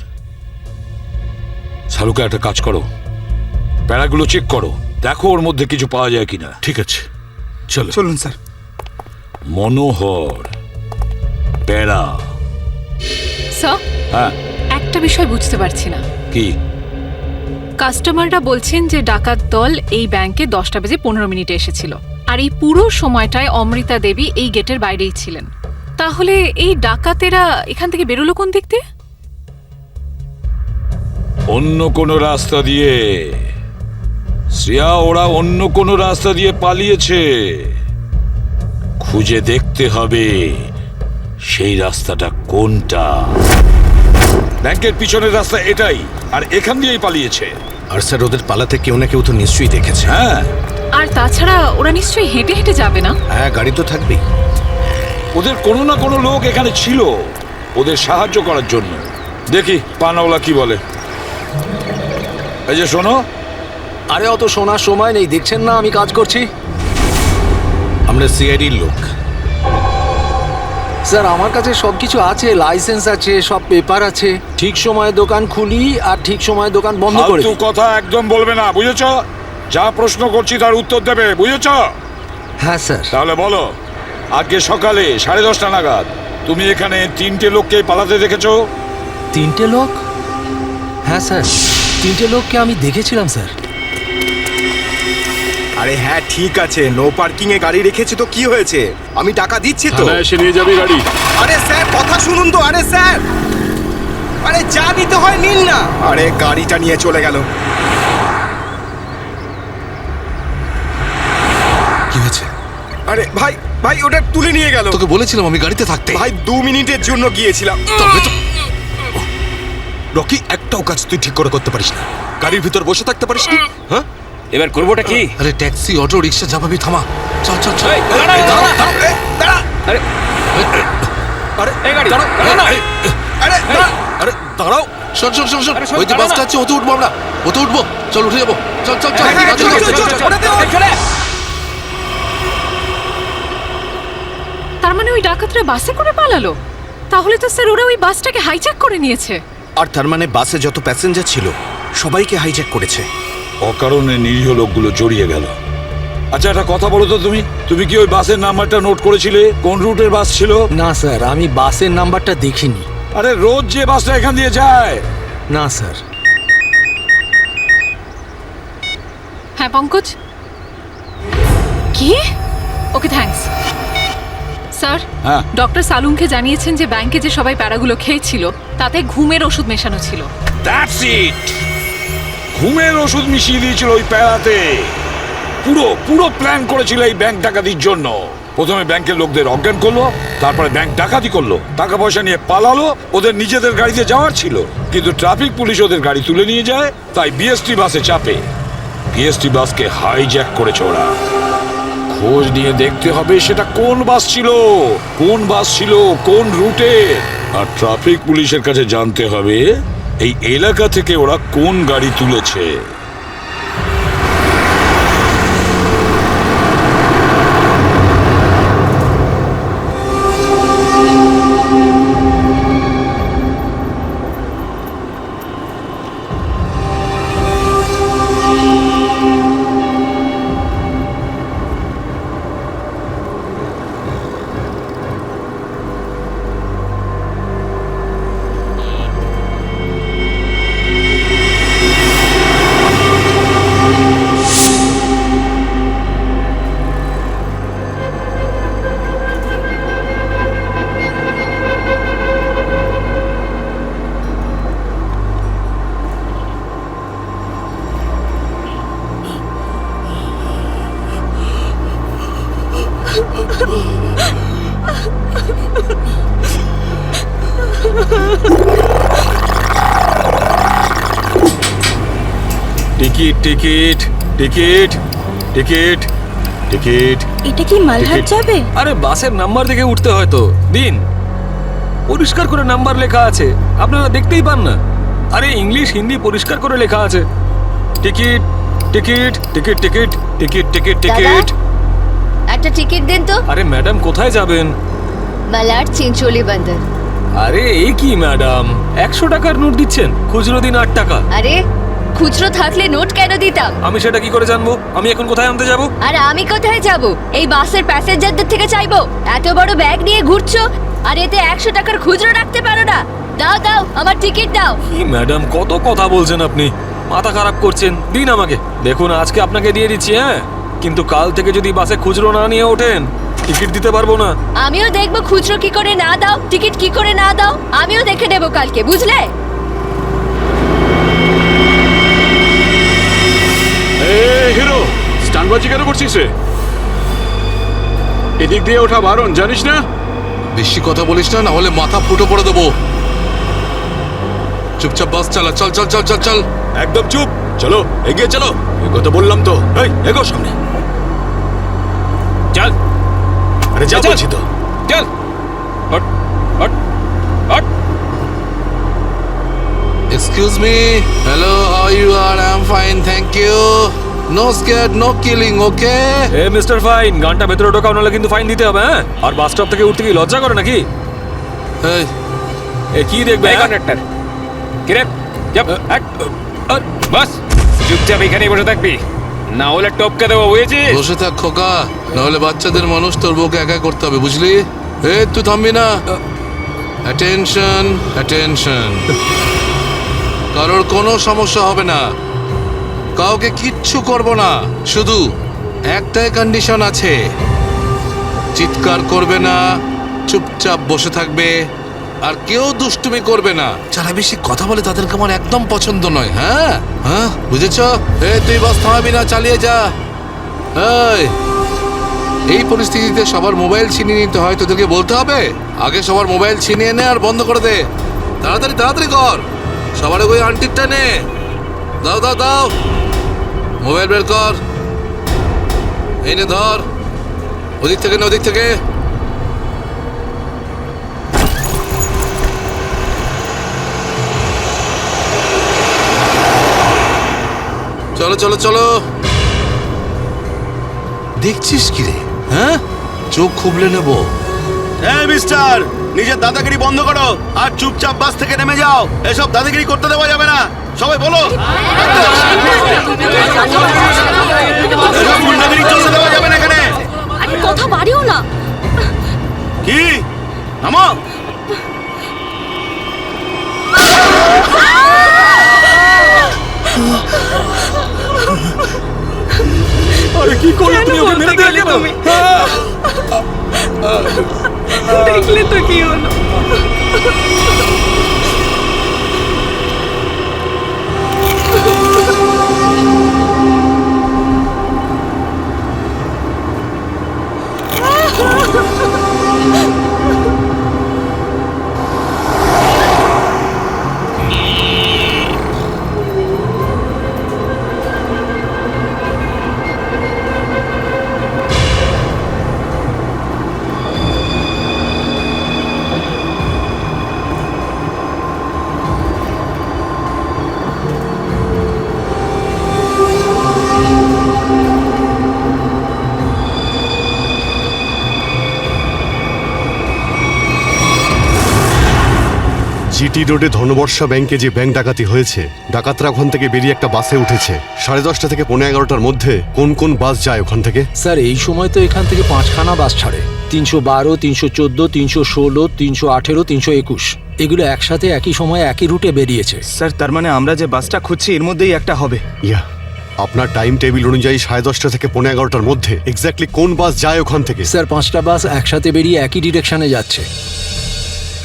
শালুকা, একটা কাজ করো, প্যারাগুলো চেক করো, দেখো ওর মধ্যে কিছু পাওয়া যায় কিনা। ঠিক আছে, চলো। চলুন স্যার। মনোহর, প্যারা। স্যার, হ্যাঁ, একটা বিষয় বুঝতে পারছি না। কি? কাস্টমাররা বলছেন যে ডাকাত দল এই ব্যাংকে 10:15 এসেছিল, আর এই পুরো সময়টায় অমৃতা দেবী এই গেটের বাইরেই ছিলেন। তাহলে এই ডাকাতেরা এখান থেকে বেরোলো কোন দিক দিয়ে? অন্য কোনো রাস্তা দিয়ে। শ্রেয়া, ওরা অন্য কোনো রাস্তা দিয়ে পালিয়েছে। খুঁজে দেখতে হবে সেই রাস্তাটা কোনটা। ব্যাংকের পিছনের রাস্তা এটাই, আর এখান দিয়েই পালিয়েছে। আর স্যার, ওদের পালাতে কেউ না কেউ তো নিশ্চয়ই দেখেছে। হ্যাঁ, আর তাছাড়া ওরা নিশ্চয়ই হেঁটে হেঁটে যাবে না? হ্যাঁ, গাড়ি তো থাকবেই। ওদের কোনো না কোনো লোক এখানে ছিল ওদের সাহায্য করার জন্য। দেখি পানাওয়ালা কি বলে। এই যে শোনো। আরে অত শোনার সময় নেই, দেখছেন না আমি কাজ করছি। আমরা সিআইডির লোক। স্যার, আমার কাছে সবকিছু আছে, লাইসেন্স আছে, সব পেপার আছে। ঠিক সময়ে দোকান খুলি আর ঠিক সময়ে দোকান বন্ধ করে ফালতু কথা একদম বলবে না, বুঝেছো? যা প্রশ্ন করছি তার উত্তর দেবে, বুঝেছো? হ্যাঁ স্যার। তাহলে বলো, আজকে সকালে 10:30 নাগাদ তুমি এখানে 3টে লোককে পালাতে দেখেছো? 3টে লোক? হ্যাঁ স্যার, 3টে লোককে আমি দেখেছিলাম স্যার। আরে হ্যাঁ, ঠিক আছে, নো পার্কিং এ গাড়ি রেখেছি তো কি হয়েছে? আমি টাকা দিচ্ছি তো। এসে নিয়ে যাবি গাড়ি। আরে স্যার, কথা শুনুন তো। আরে স্যার, আরে যা নিতে হয় নিন না। আরে গাড়িটা নিয়ে চলে গেল। কি হয়েছে? আরে ভাই, ভাই ওটা তুলে নিয়ে গেল। তোকে বলেছিলাম আমি গাড়িতে থাকতে। ভাই 2 মিনিটের জন্য গিয়েছিলাম। রকি, একটাও কাজ তুই ঠিক করে করতে পারিস না। গাড়ির ভিতর বসে থাকতে পারিস না? হ্যাঁ, এবার করবোটা কি? আরে ট্যাক্সি, অটো, রিক্সা যা পাবি থামা। চল চল চল। আরে দাঁড়াও, শোন শোন শোন শোন, ওই যে বাসটা আছে ওতে উঠবো আমরা। ওতে উঠবো, চল উঠে যাবো। চল চল চল। তার মানে ওই ডাকাতরা বাসে করে পালালো? তাহলে তো স্যার ওরা ওই বাসটাকে হাইজ্যাক করে নিয়েছে। আর তার মানে বাসে যত প্যাসেঞ্জার ছিল সবাইকে হাইজ্যাক করেছে। অকারণে নিরীহ লোকগুলো জড়িয়ে গেল। আচ্ছা, একটা কথা বলো তো, তুমি কি ওই বাসের নাম্বারটা নোট করেছিলে? কোন রুটের বাস ছিল? না স্যার, আমি বাসের নাম্বারটা দেখিনি। আরে রোজ যে বাসটা এখান দিয়ে যায়। না স্যার। হ্যাঁ পঙ্কজ, কি? Okay thanks. স্যার, হ্যাঁ, ডক্টর সালুমকে জানিয়েছেন যে ব্যাংকে যে সবাই প্যারাগুলো খেয়েছিল তাতে ঘুমের ওষুধ মেশানো ছিল। That's it. ঘুমের ওষুধ মিশিয়ে দিয়েছিল ওই প্যারাতে। পুরো প্ল্যান করেছিল এই ব্যাংক ডাকাতির জন্য। প্রথমে ব্যাংকের লোকদের অজ্ঞান করলো, তারপরে ব্যাংক ডাকাতি করলো, টাকা পয়সা নিয়ে পালালো। ওদের নিজেদের গাড়িতে যাওয়ার ছিল, কিন্তু ট্রাফিক পুলিশ ওদের গাড়ি তুলে নিয়ে যায়, তাই বিএসটি বাসে চাপে। বিএসটি বাসকে হাইজ্যাক করেছে ওরা। খোঁজ নিয়ে দেখতে হবে সেটা কোন বাস ছিল, কোন রুটে। আর ট্রাফিক পুলিশের কাছে জানতে হবে এই এলাকা থেকে ওরা কোন গাড়ি তুলেছে। Ticket ticket ticket ticket ticket. এটা কি মালহাট যাবে? আরে বাসের নাম্বার দেখে উঠতে হয় তো। দিন, পরিষ্কার করে নাম্বার লেখা আছে, আপনারা দেখতেই পান না? আরে ইংলিশ হিন্দি পরিষ্কার করে লেখা আছে। Ticket ticket ticket ticket ticket ticket ticket. একটা টিকিট দিন তো। আরে ম্যাডাম কোথায় যাবেন? মালাড চিঞ্চোলি বন্দর। আরে এ কি ম্যাডাম, 100 টাকার নোট দিচ্ছেন, খুচরো দিন 8 টাকা। আরে খুচরো থাকলে নোট কেন দিতাম? আমি সেটা কি করে জানবো? আমি এখন কোথায় আনতে যাব? আর আমি কোথায় যাব? এই বাসের প্যাসেঞ্জারদের থেকে চাইবো? এত বড় ব্যাগ নিয়ে ঘুরছো আর এতে 100 টাকার খুচরো রাখতে পারো না? দাও দাও, আমার টিকিট দাও। কি ম্যাডাম, কত কথা বলছেন আপনি, মাথা খারাপ করছেন। দিন আমাকে। দেখুন আজকে আপনাকে দিয়ে দিচ্ছি, হ্যাঁ, কিন্তু কাল থেকে যদি বাসে খুচরো না নিয়ে ওঠেন টিকিট দিতে পারবো না। আমিও দেখবো খুচরো কি করে না দাও, টিকিট কি করে না দাও, আমিও দেখে নেবো কালকে, বুঝলে? হিরো, স্টানবাজি কেন করছিস রে? এদিক দিয়ে ওঠা বারণ, জানিস না? বেশি কথা বলিস না, না হলে মাথা ফুটো করে দেবো। চুপচাপ বাস চালা, চল চল চল চল চল। একদম চুপ, চলো এগিয়ে চলো। এই কথা বললাম তো। এই এগো সামনে চল। আরে যা বলছি তো, চল। Hot hot hot. Excuse me, hello, how you R? I am fine, thank you. No scared, no killing, okay? এ মিস্টার ফাইন, গানটা ভেতরে ঢোকাও, নাহলে কিন্তু ফাইন দিতে হবে, হ্যাঁ? আর বাস স্টপ থেকে উঠতে কি লজ্জা করে নাকি? এই এ কি দেখবে কন্ডাক্টর? কিরে যাব বাস, চুপচাপ এখানেই বসে থাকবি, না হলে টপকে দেবো, বুঝেছিস? বসে থাক খোকা, না হলে বাচ্চাদের মানুষ তোর বউকে একা করতে হবে, বুঝলি? এ তুই থামবি না। Attention attention. কারোর কোনো সমস্যা হবে না, কাউকে কিচ্ছু করব না, শুধু একটাই কন্ডিশন আছে, চিৎকার করবে না, চুপচাপ বসে থাকবে, আর কেউ দুষ্টুমি করবে না। যারা বেশি কথা বলে তাদেরকে আমার একদম পছন্দ নয়। হ্যাঁ হ্যাঁ, বুঝেছ? তুই বাস থামাবি না, চালিয়ে যা। এই পরিস্থিতিতে সবার মোবাইল ছিনিয়ে নিতে হয়, তোদেরকে বলতে হবে? আগে সবার মোবাইল ছিনিয়ে নে আর বন্ধ করে দে। তাড়াতাড়ি তাড়াতাড়ি কর, সবার ওই আন্টিকটা নে। দাও দাও দাও, মোবাইল বের কর। এই নে ধর, ওদিক থেকে না ওদিক থেকে। চলো চলো চলো। দেখছিস কি রে? হ্যাঁ, চোখ খুবলে নেব। এই মিস্টার, নিজের দাদাগিরি বন্ধ করো আর চুপচাপ বাস থেকে নেমে যাও। এসব দাদাগিরি করতে দেওয়া যাবে না, সবাই বলো। এসব গুন্ডাগিরি চলতে দেওয়া যাবে না এখানে। আরে কথা বাড়িও না। কি নামো। আরে কি করলে তুমি? ওকে মেরে দিলে কেন? দেখলে তো কি হলো। জিটি রোডে ধনবর্ষা ব্যাংকে যে ব্যাংক ডাকাতি হয়েছে, ডাকাতরা ওখান থেকে বেরিয়ে একটা বাসে উঠেছে। 10:30 থেকে 11:15টার মধ্যে কোন কোন বাস যায় ওখান থেকে? স্যার এই সময় তো এখান থেকে 5খানা বাস ছাড়ে, 312, 314, 316, 318, 321। এগুলো একসাথে একই সময় একই রুটে বেরিয়েছে। স্যার তার মানে আমরা যে বাসটা খুঁজছি এর মধ্যেই একটা হবে। ইয়া, আপনার টাইম টেবিল অনুযায়ী 10:30 থেকে 11:15টার মধ্যে এক্স্যাক্টলি কোন বাস যায় ওখান থেকে? স্যার 5টা বাস একসাথে বেরিয়ে একই ডিরেকশনে যাচ্ছে।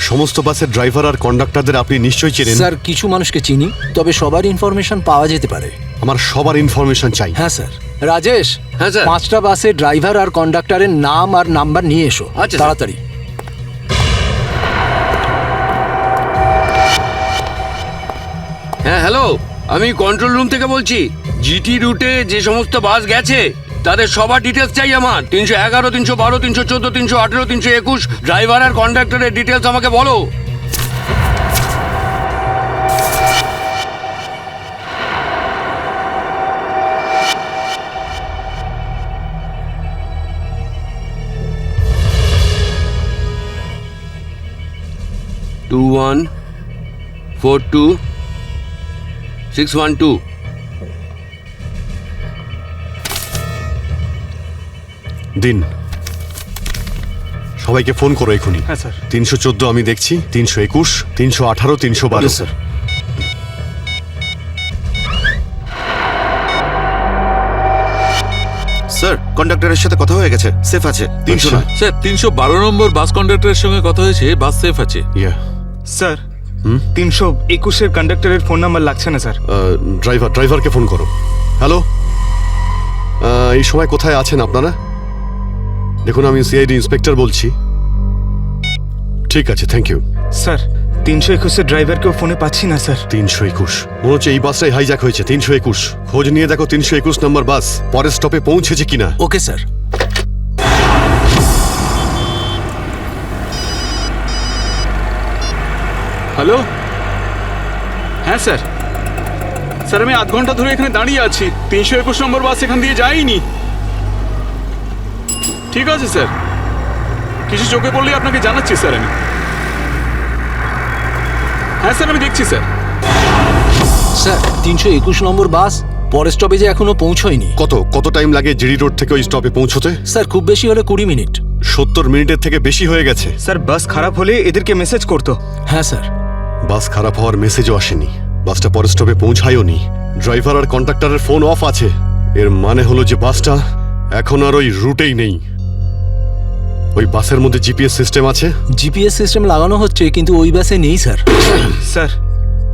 সমস্ত বাসের ড্রাইভার আর কন্ডাক্টরদের আপনি নিশ্চয়ই চেনেন? স্যার কিছু মানুষকে চিনি, তবে সবার ইনফরমেশন পাওয়া যেতে পারে। আমার সবার ইনফরমেশন চাই। হ্যাঁ স্যার। রাজেশ, হ্যাঁ স্যার, 5টা বাসের ড্রাইভার আর কন্ডাক্টরের নাম আর নাম্বার নিয়ে এসো। আচ্ছা তাড়াতাড়ি। হ্যাঁ হ্যালো, আমি কন্ট্রোল রুম থেকে বলছি। জিটি রুটে যে সমস্ত বাস গেছে তাদের সবার ডিটেলস চাই আমার। 311, 312, 314, 318, 321 ড্রাইভার আর কন্ডাক্টরের ডিটেলস আমাকে বলো। টু 1 4 2 6 1 2। দিন, সবাইকে ফোন করো এখনই। হ্যাঁ স্যার। 314 আমি দেখছি, 321, 318, 312। স্যার। স্যার, কন্ডাক্টরের সাথে কথা হয়ে গেছে, সেফ আছে। 300 নয়। স্যার 312 নম্বর বাস কন্ডাক্টরের সঙ্গে কথা হয়েছে, বাস সেফ আছে। স্যার 321-এর কন্ডাক্টরের ফোন নাম্বার লাগছে না স্যার। ড্রাইভারকে ফোন করো। হ্যালো, এই সময় কোথায় আছেন আপনারা? দেখুন, আমি সিআইডি ইন্সপেক্টর বলছি। ঠিক আছে, থ্যাংক ইউ। স্যার 321-এর ড্রাইভারকেও ফোনে পাচ্ছি না স্যার। 321 মনে হচ্ছে এই বাসটাই হাইজ্যাক হয়েছে। 321 খোঁজ নিয়ে দেখো 321 নম্বর বাস পরের স্টপে পৌঁছেছে কিনা। Okay sir. হ্যালো, হ্যাঁ স্যার। স্যার আমি আধ ঘন্টা ধরে এখানে দাঁড়িয়ে আছি, 321 নম্বর বাস এখান দিয়ে যায়নি। ঠিক আছে স্যার, কিছু চোখে পড়লেই আপনাকে জানাচ্ছি স্যার আমি। হ্যাঁ স্যার, আমি দেখছি স্যার। স্যার 321 নম্বর বাস পরের স্টপেজে এখনো পৌঁছয়নি। কত টাইম লাগে জিডি রোড থেকে ওই স্টপে পৌঁছতে? স্যার খুব বেশি হলে 20 মিনিট। 70 মিনিটের থেকে বেশি হয়ে গেছে। স্যার বাস খারাপ হলে এদেরকে মেসেজ করতো। হ্যাঁ স্যার। বাস খারাপ হওয়ার মেসেজও আসেনি, বাসটা পরের স্টপে পৌঁছায়ও নি। ড্রাইভার আর কন্ডাক্টরের ফোন অফ আছে। এর মানে হলো যে বাসটা এখন আর ওই রুটেই নেই। ওই বাসের মধ্যে জিপিএস সিস্টেম আছে। জিপিএস সিস্টেম লাগানো হচ্ছে, কিন্তু ওই বাসে নেই স্যার। স্যার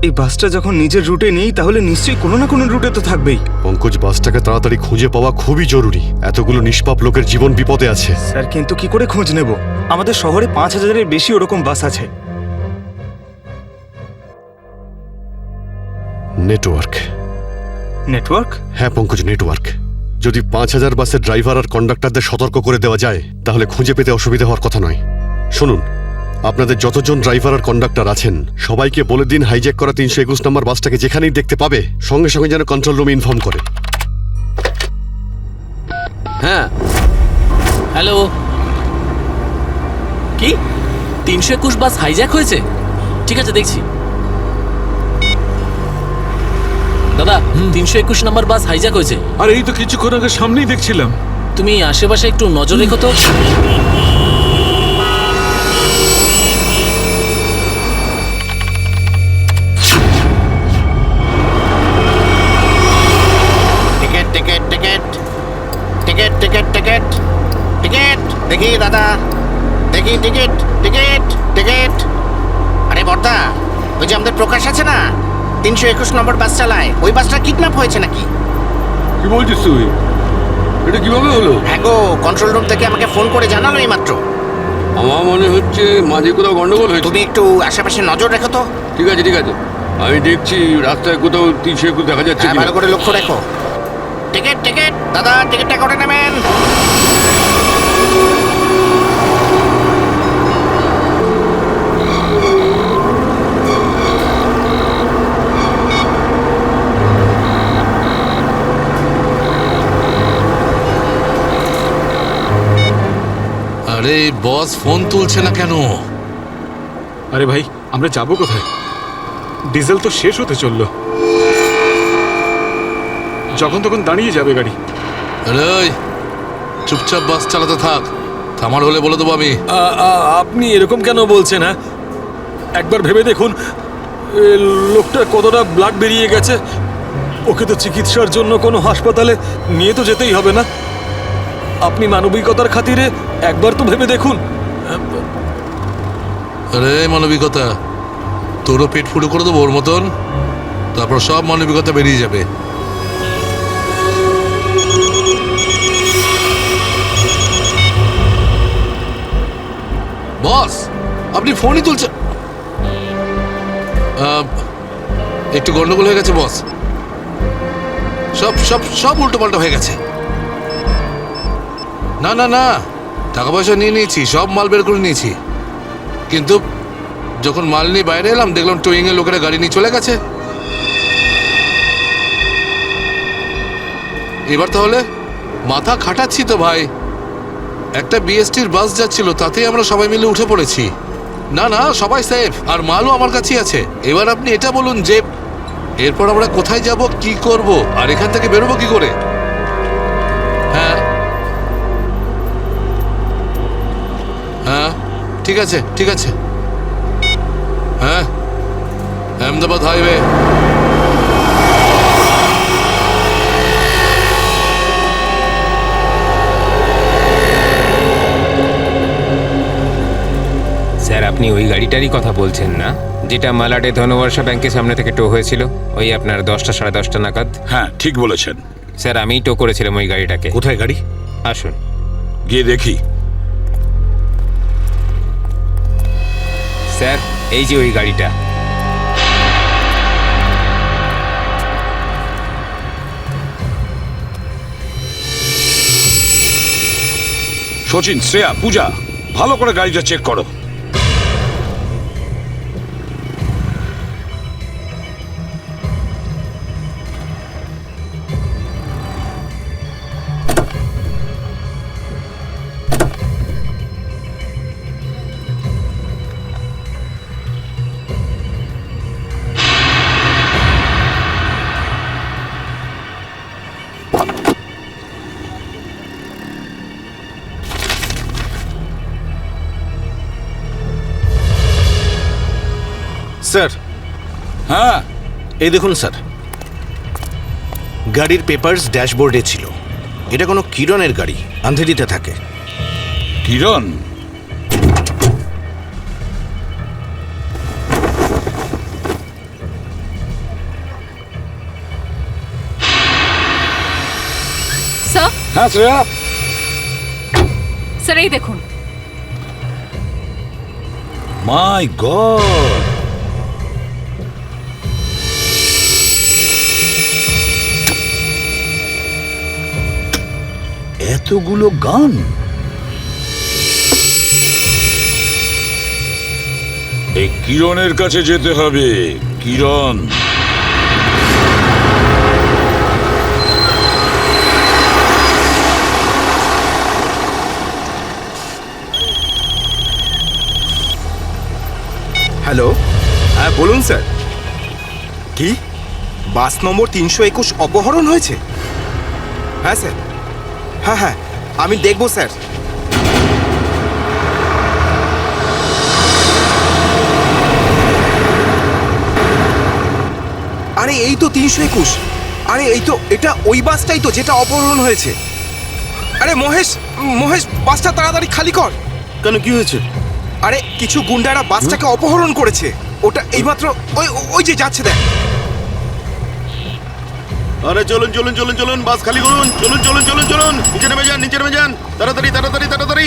এই বাসটা যখন নিজের রুটে নেই তাহলে নিশ্চয়ই কোনো না কোনো রুটে তো থাকবেই। পঙ্কজ, বাসটাকে তাড়াতাড়ি খুঁজে পাওয়া খুবই জরুরি। এতগুলো নিষ্পাপ লোকের জীবন বিপদে আছে। স্যার কিন্তু কি করে খোঁজ নেব? আমাদের শহরে 5000-এর বেশি ওরকম বাস আছে। নেটওয়ার্ক। নেটওয়ার্ক? হ্যাঁ পঙ্কজ, নেটওয়ার্ক। যদি 5000 বাসের ড্রাইভার আর কন্ডাক্টরদের সতর্ক করে দেওয়া যায় তাহলে খুঁজে পেতে অসুবিধা হওয়ার কথা নয়। শুনুন, আপনাদের যতজন ড্রাইভার আর কন্ডাক্টর আছেন সবাইকে বলে দিন হাইজ্যাক করা 321 নম্বর বাসটাকে যেখানেই দেখতে পাবে সঙ্গে সঙ্গে যেন কন্ট্রোল রুমে ইনফর্ম করে। হ্যাঁ হ্যালো, কি 321 বাস হাইজ্যাক হয়েছে? ঠিক আছে, দেখছি। দাদা 321 নম্বর বাস হাইজ্যাক হয়েছে। আর এই তো কিছুক্ষণ আগে সামনেই দেখছিলাম। তুমি আশেপাশে একটু নজর রেখো তো। Ticket ticket ticket ticket ticket ticket ticket দেখি দাদা, দেখি টিকেট টিকেট টিকেট। আরে বর্দা, ওই যে আমাদের প্রকাশ আছে না, 321 নম্বর বাস চালায়, ওই বাসটা কিডন্যাপ হয়েছে নাকি? কি বলছিস তুই? এটা কিভাবে হলো? হ্যাঁ গো, কন্ট্রোল রুম থেকে আমাকে ফোন করে জানালো এই মাত্র। আমার মনে হচ্ছে মাঝে কোথাও গন্ডগোল হয়েছে। তুমি একটু আশেপাশে নজর রেখো তো। ঠিক আছে ঠিক আছে, আমি দেখছি রাস্তায় কোথাও 321 দেখা যাচ্ছে হ্যাঁ, ভালো করে লক্ষ্য রেখো। টিকেট টিকেট দাদা, টিকেটটা করে নেবেন। আরে বস ফোন তুলছে না কেন? আরে ভাই, আমরা যাবো কোথায়? ডিজেল তো শেষ হতে চললো, যখন তখন দাঁড়িয়ে যাবে গাড়ি। আরে চুপচাপ বাস চালাতে থাক, থামার হলে বলে দেবো আমি। আপনি এরকম কেন বলছেন? হ্যাঁ, একবার ভেবে দেখুন লোকটা কতটা ব্লাড বেরিয়ে গেছে। ওকে তো চিকিৎসার জন্য কোনো হাসপাতালে নিয়ে তো যেতেই হবে না? আপনি মানবিকতার খাতিরে একবার তো ভেবে দেখুন। আরে মানবিকতা, তোরও পেট ফুটো করে দেবো ওর মতন, তারপর সব মানবিকতা বেরিয়ে যাবে। বস আপনি ফোনই তুলছেন? একটু গন্ডগোল হয়ে গেছে বস, সব সব সব উল্টো পাল্টা হয়ে গেছে। না না না, টাকা পয়সা নিয়ে নিয়েছি, সব মাল বের করে নিয়েছি, কিন্তু যখন মাল নিয়ে বাইরে এলাম দেখলাম টোয়িং এর লোকেরা গাড়ি নিয়ে চলে গেছে। এবার তাহলে মাথা খাটাচ্ছি তো ভাই। একটা বিএসটির বাস যাচ্ছিল, তাতেই আমরা সবাই মিলে উঠে পড়েছি। না না, সবাই সেফ, আর মালও আমার কাছেই আছে। এবার আপনি এটা বলুন যে এরপর আমরা কোথায় যাব, কি করব, আর এখান থেকে বেরোবো কি করে? হ্যাঁ হ্যাঁ, ঠিক আছে ঠিক আছে। হ্যাঁ, আহমেদাবাদ হাইওয়ে। স্যার, আপনি ওই গাড়িটারই কথা বলছেন না, যেটা মালাডে ধনবর্ষা ব্যাংকের সামনে থেকে টো হয়েছিল ওই আপনার 10টা সাড়ে 10টা নাগাদ? হ্যাঁ, ঠিক বলেছেন স্যার, আমিই টো করেছিলাম ওই গাড়িটাকে। কোথায় গাড়ি? আসুন গিয়ে দেখি। স্যার, এই যে ওই গাড়িটা। সচিন, শ্রেয়া, পূজা, ভালো করে গাড়িটা চেক করো। স্যার। হ্যাঁ, এই দেখুন স্যার, গাড়ির পেপারস ড্যাশবোর্ডে ছিল। এটা কোনো কিরণের গাড়ি, আন্ধেরিতে থাকে। কিরণ? স্যার? হ্যাঁ শ্রেয়া। স্যার, এই দেখুন। মাই গড, এতগুলো গান! এই কিরণের কাছে যেতে হবে। কিরণ, হ্যালো, হ্যাঁ বলুন স্যার। কি বাস নম্বর 321 অপহরণ হয়েছে? হ্যাঁ স্যার, হ্যাঁ হ্যাঁ, আমি দেখব স্যার। আরে এই তো 321। আরে এই তো, এটা ওই বাসটাই তো যেটা অপহরণ হয়েছে। আরে মহেশ, মহেশ, বাসটা তাড়াতাড়ি খালি কর। কেন, কি হয়েছে? আরে কিছু গুন্ডারা বাসটাকে অপহরণ করেছে। ওটা এইমাত্র ওই ওই যে যাচ্ছে, দেখ। আরে চলুন চলুন চলুন চলুন, বাস খালি করুন। চলুন চলুন চলুন চলুন, নিচে নেমে যান, নিচে নেমে যান। তাড়াতাড়ি তাড়াতাড়ি তাড়াতাড়ি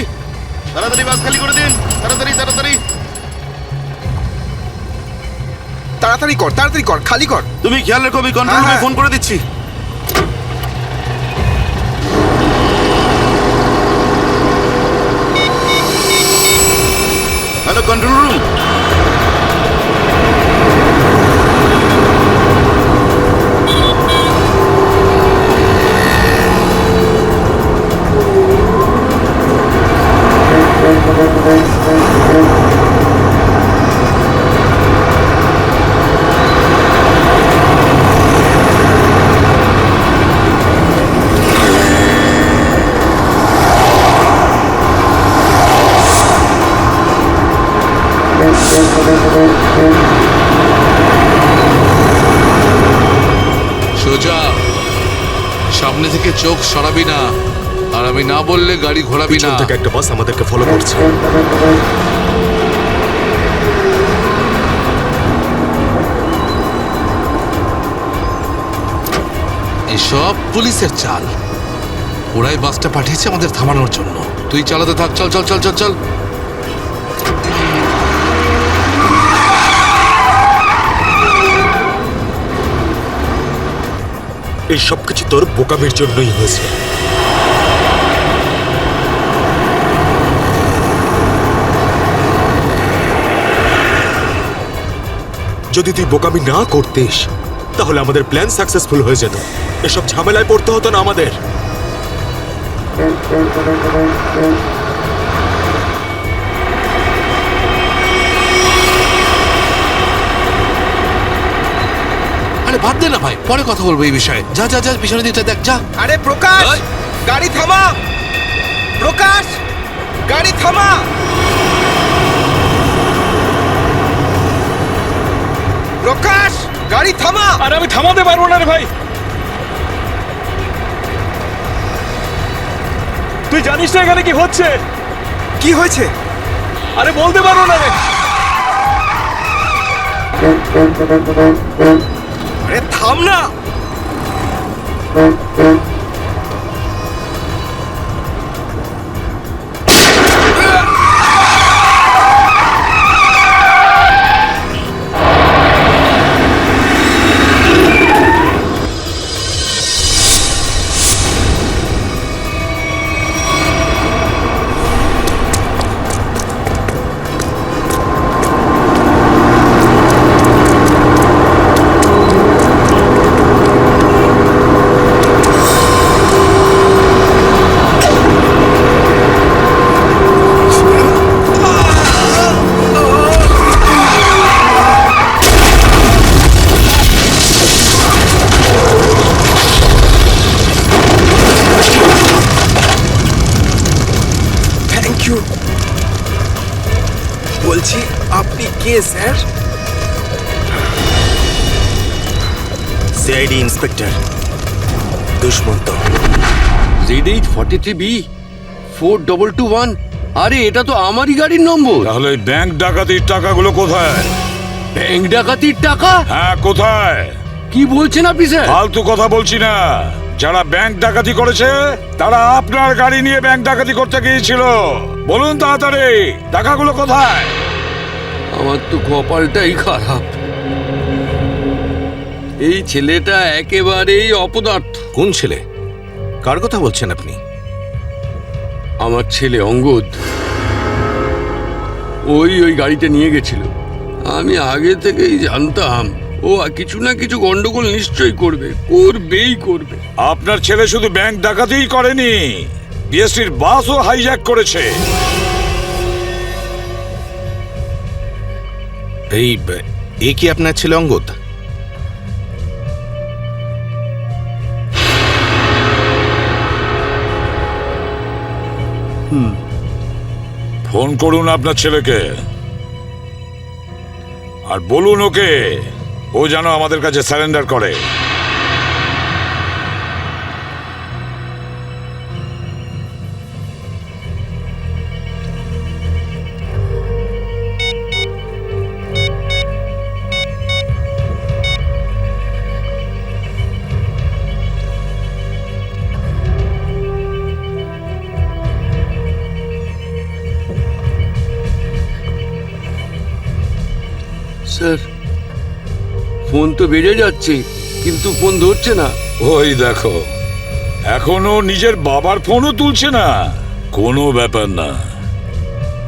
তাড়াতাড়ি বাস খালি করে দিন। তাড়াতাড়ি তাড়াতাড়ি তাড়াতাড়ি কর, তাড়াতাড়ি কর, খালি কর। তুমি খেয়াল রেখো, আমি কন্ট্রোল রুমে ফোন করে দিচ্ছি। Hello, control room. সোজা সামনে থেকে চোখ সরাবি না, আর আমি না বললে গাড়ি ঘোরাবি না। থেকে একটা বাস আমাদেরকে ফলো করছে। এসব পুলিশের চাল। ওরাই বাসটা পাঠিয়েছে আমাদের থামানোর জন্য। তুই চালাতে থাক, চল চল চল চল চল। এই সবকিছু তোর বোকামির জন্যই হয়েছে। যদি তুই বোকামি না করতিস তাহলে আমাদের প্ল্যান সাকসেসফুল হয়ে যেত, এসব ঝামেলায় পড়তে হতো না আমাদের। আরে বাদ দে না ভাই, পরে কথা বলবো এই বিষয়ে। যা যা যা, পিছনে দিকটা দেখ, যা। আরে প্রকাশ, গাড়ি থামা! প্রকাশ, গাড়ি থামা! প্রকাশ, গাড়ি থামা! আরে আমি থামাতে পারবো না রে ভাই। তুই জানিস না এখানে কি হচ্ছে? কি হয়েছে? আরে বলতে পারবো না রে। আরে থাম না! বলছি আপনি কে sir? CID inspector Dushmanta. Z843B 4221। আরে এটা তো আমারই গাড়ির নম্বর। তাহলে ব্যাংক ডাকাতির টাকাগুলো কোথায়? ব্যাংক ডাকাতির টাকা? হ্যাঁ, কোথায়? কি বলছেন আপনি স্যার? ফালতু কথা বলছি না। যারা ব্যাংক ডাকাতি করেছে তারা আপনার গাড়ি নিয়ে ব্যাংক ডাকাতি করতে গিয়েছিল। বলুন তাড়াতাড়ি, টাকাগুলো কোথায়? আমার তো কপালটাই খারাপ। এই ছেলেটা একেবারেই অপদার্থ। কোন ছেলে? কার কথা বলছেন আপনি? আমার ছেলে অঙ্গদ। ওই গাড়িটা নিয়ে গেছিল। আমি আগে থেকেই জানতাম ও কিছু না কিছু গন্ডগোল নিশ্চয়ই করবেই করবে। আপনার ছেলে শুধু ব্যাংক ডাকাতিই করেনি, বিএসটির বাসও হাইজ্যাক করেছে। এই কি আপনার ছেলে অঙ্গদ? ফোন করুন আপনার ছেলেকে আর বলুন ওকে ও যেন আমাদের কাছে সারেন্ডার করে। স্যার, ফোন তো বেজে যাচ্ছে কিন্তু ফোন ধরছে না। ওই দেখো, এখনো নিজের বাবার ফোনও তুলছে না। কোনো ব্যাপার না,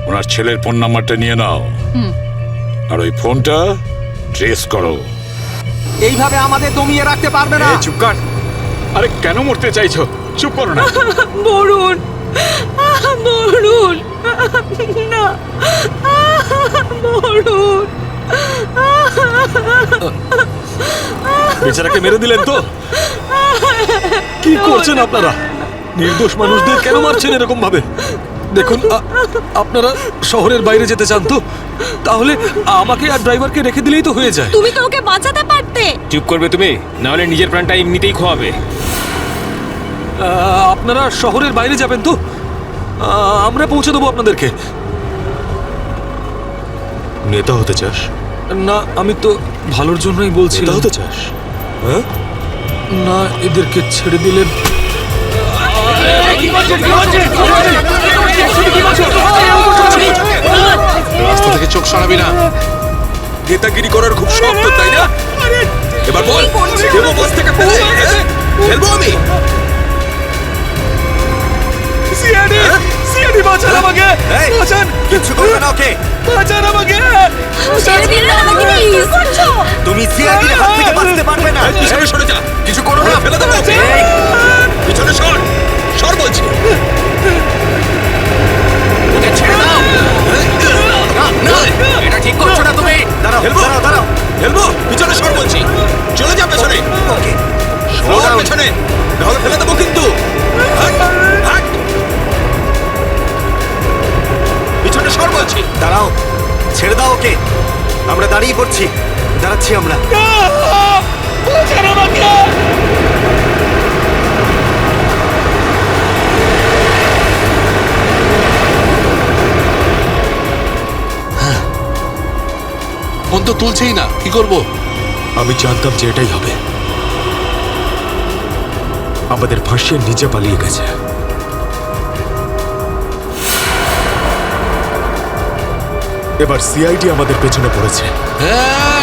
ওনার ছেলের ফোন নাম্বারটা নিয়ে নাও আর ওই ফোনটা ট্রেস করো। এইভাবে আমাদের দমিয়ে রাখতে পারবে না। চুপ কর। আরে কেন মরতে চাইছো? চুপ করো না। বরুণ, বরুণ, না, বরুণ। বেচারাকে মেরে দিলেন তো? কি করছেন আপনারা? নির্দোষ মানুষদের কেন মারছেন এরকম ভাবে? দেখুন, আপনারা শহরের বাইরে যেতে চান তো তাহলে আমাকে আর ড্রাইভারকে রেখে দিলেই তো হয়ে যায়। তুমি তো ওকে বাঁচাতে পারতে। চুপ করবে তুমি, না হলে নিজের প্রাণটা এমনিতেই খোয়াবে। আপনারা শহরের বাইরে যাবেন তো? আমরা পৌঁছে দেবো আপনাদেরকে। নেতা হতে চাস? না, আমি তো ভালোর জন্যই বলছি। নেতা হতে চাস? হ্যাঁ, না, এদেরকে ছেড়ে দিলে রাস্তা থেকে চোখ সরাবি না। নেতাগিরি করার খুব শখ তো, তাই না? এবার বল, দেবো বাস থেকে ফেলে। ফেলবো আমি। সিআইডি সিআইডি বাঁচান আমাকে, বাঁচান, কিছু করবে না ওকে, বাঁচান আমাকে। ছেড়ে দিন না আমাকে, কি করছো? তুমি সিআইডির হাত থেকে বাঁচতে পারবে না। পিছনে সরে যা, কিছু করো না, ফেলে দেবো। পিছনে সর, সর বলছি। ওকে ছেড়ে দাও। না না, এটা ঠিক করছো না তুমি। দাঁড়াও দাঁড়াও দাঁড়াও, ফেলবো, পিছনে সর বলছি। চলে যা পেছনে। ওকে সর পেছনে, নাহলে ফেলে দেবো কিন্তু। হাট, হাট। পিছনে সর বলছি। দাঁড়াও, ছেড়ে দাও ওকে। আমরা দাঁড়িয়ে পড়ছি, দাঁড়াচ্ছি আমরা। বাঁচান আমাকে। ফোন তো তুলছেই না, কি করব? আমি জানতাম যে এটাই হবে। আমাদের ফাঁসিয়ে নিচে পালিয়ে গেছে। এবার সিআইডি আমাদের পেছনে পড়েছে।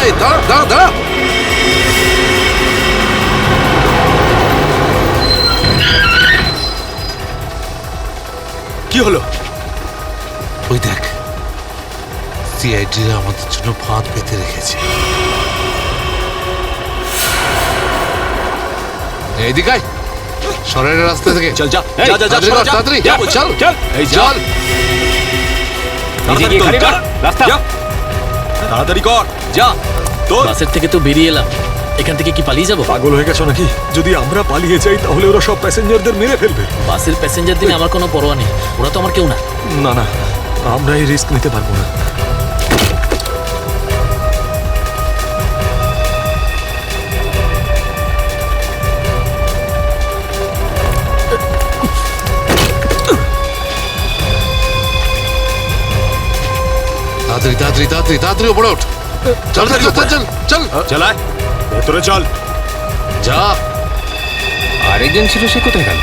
এই দাঁড়া দাঁড়া দাঁড়া। কি হলো? ওই দেখ, সিআইডিরা আমাদের জন্য ফাঁদ পেতে রেখেছে। এইদিকে আয়, সরের রাস্তা থেকে। চল যা এই, যা যা যা, তাড়াতাড়ি কর, তাড়াতাড়ি চল চল, এই চল। নিজে গিয়ে গাড়ি কর, রাস্তা। তাড়াতাড়ি কর, যা। তোর বাসের থেকে তো বেরিয়ে এলাম, এখান থেকে কি পালিয়ে যাব? পাগল হয়ে গেছো নাকি? যদি আমরা পালিয়ে যাই তাহলে ওরা সব প্যাসেঞ্জারদের মেরে ফেলবে। বাসের প্যাসেঞ্জার দিনে আমার কোনো পরোয়া নেই, ওরা তো আমার কেউ না। না না, আমরা এই রিস্ক নিতে পারবো না। তাড়াতাড়ি তাড়াতাড়ি তাড়াতাড়ি তাড়াতাড়ি উপরে ওঠ। চল চল চল চল চল, চালায়, ভেতরে চল। যা। আরেকজন ছিল, সে কোথায় গেল?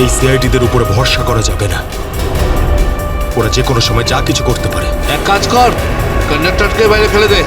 এই সিআইডিদের উপরে ভরসা করা যাবে না। ওরা যে কোনো সময় যা কিছু করতে পারে। এক কাজ কর, কন্ডাক্টরকে বাইরে ফেলে দে।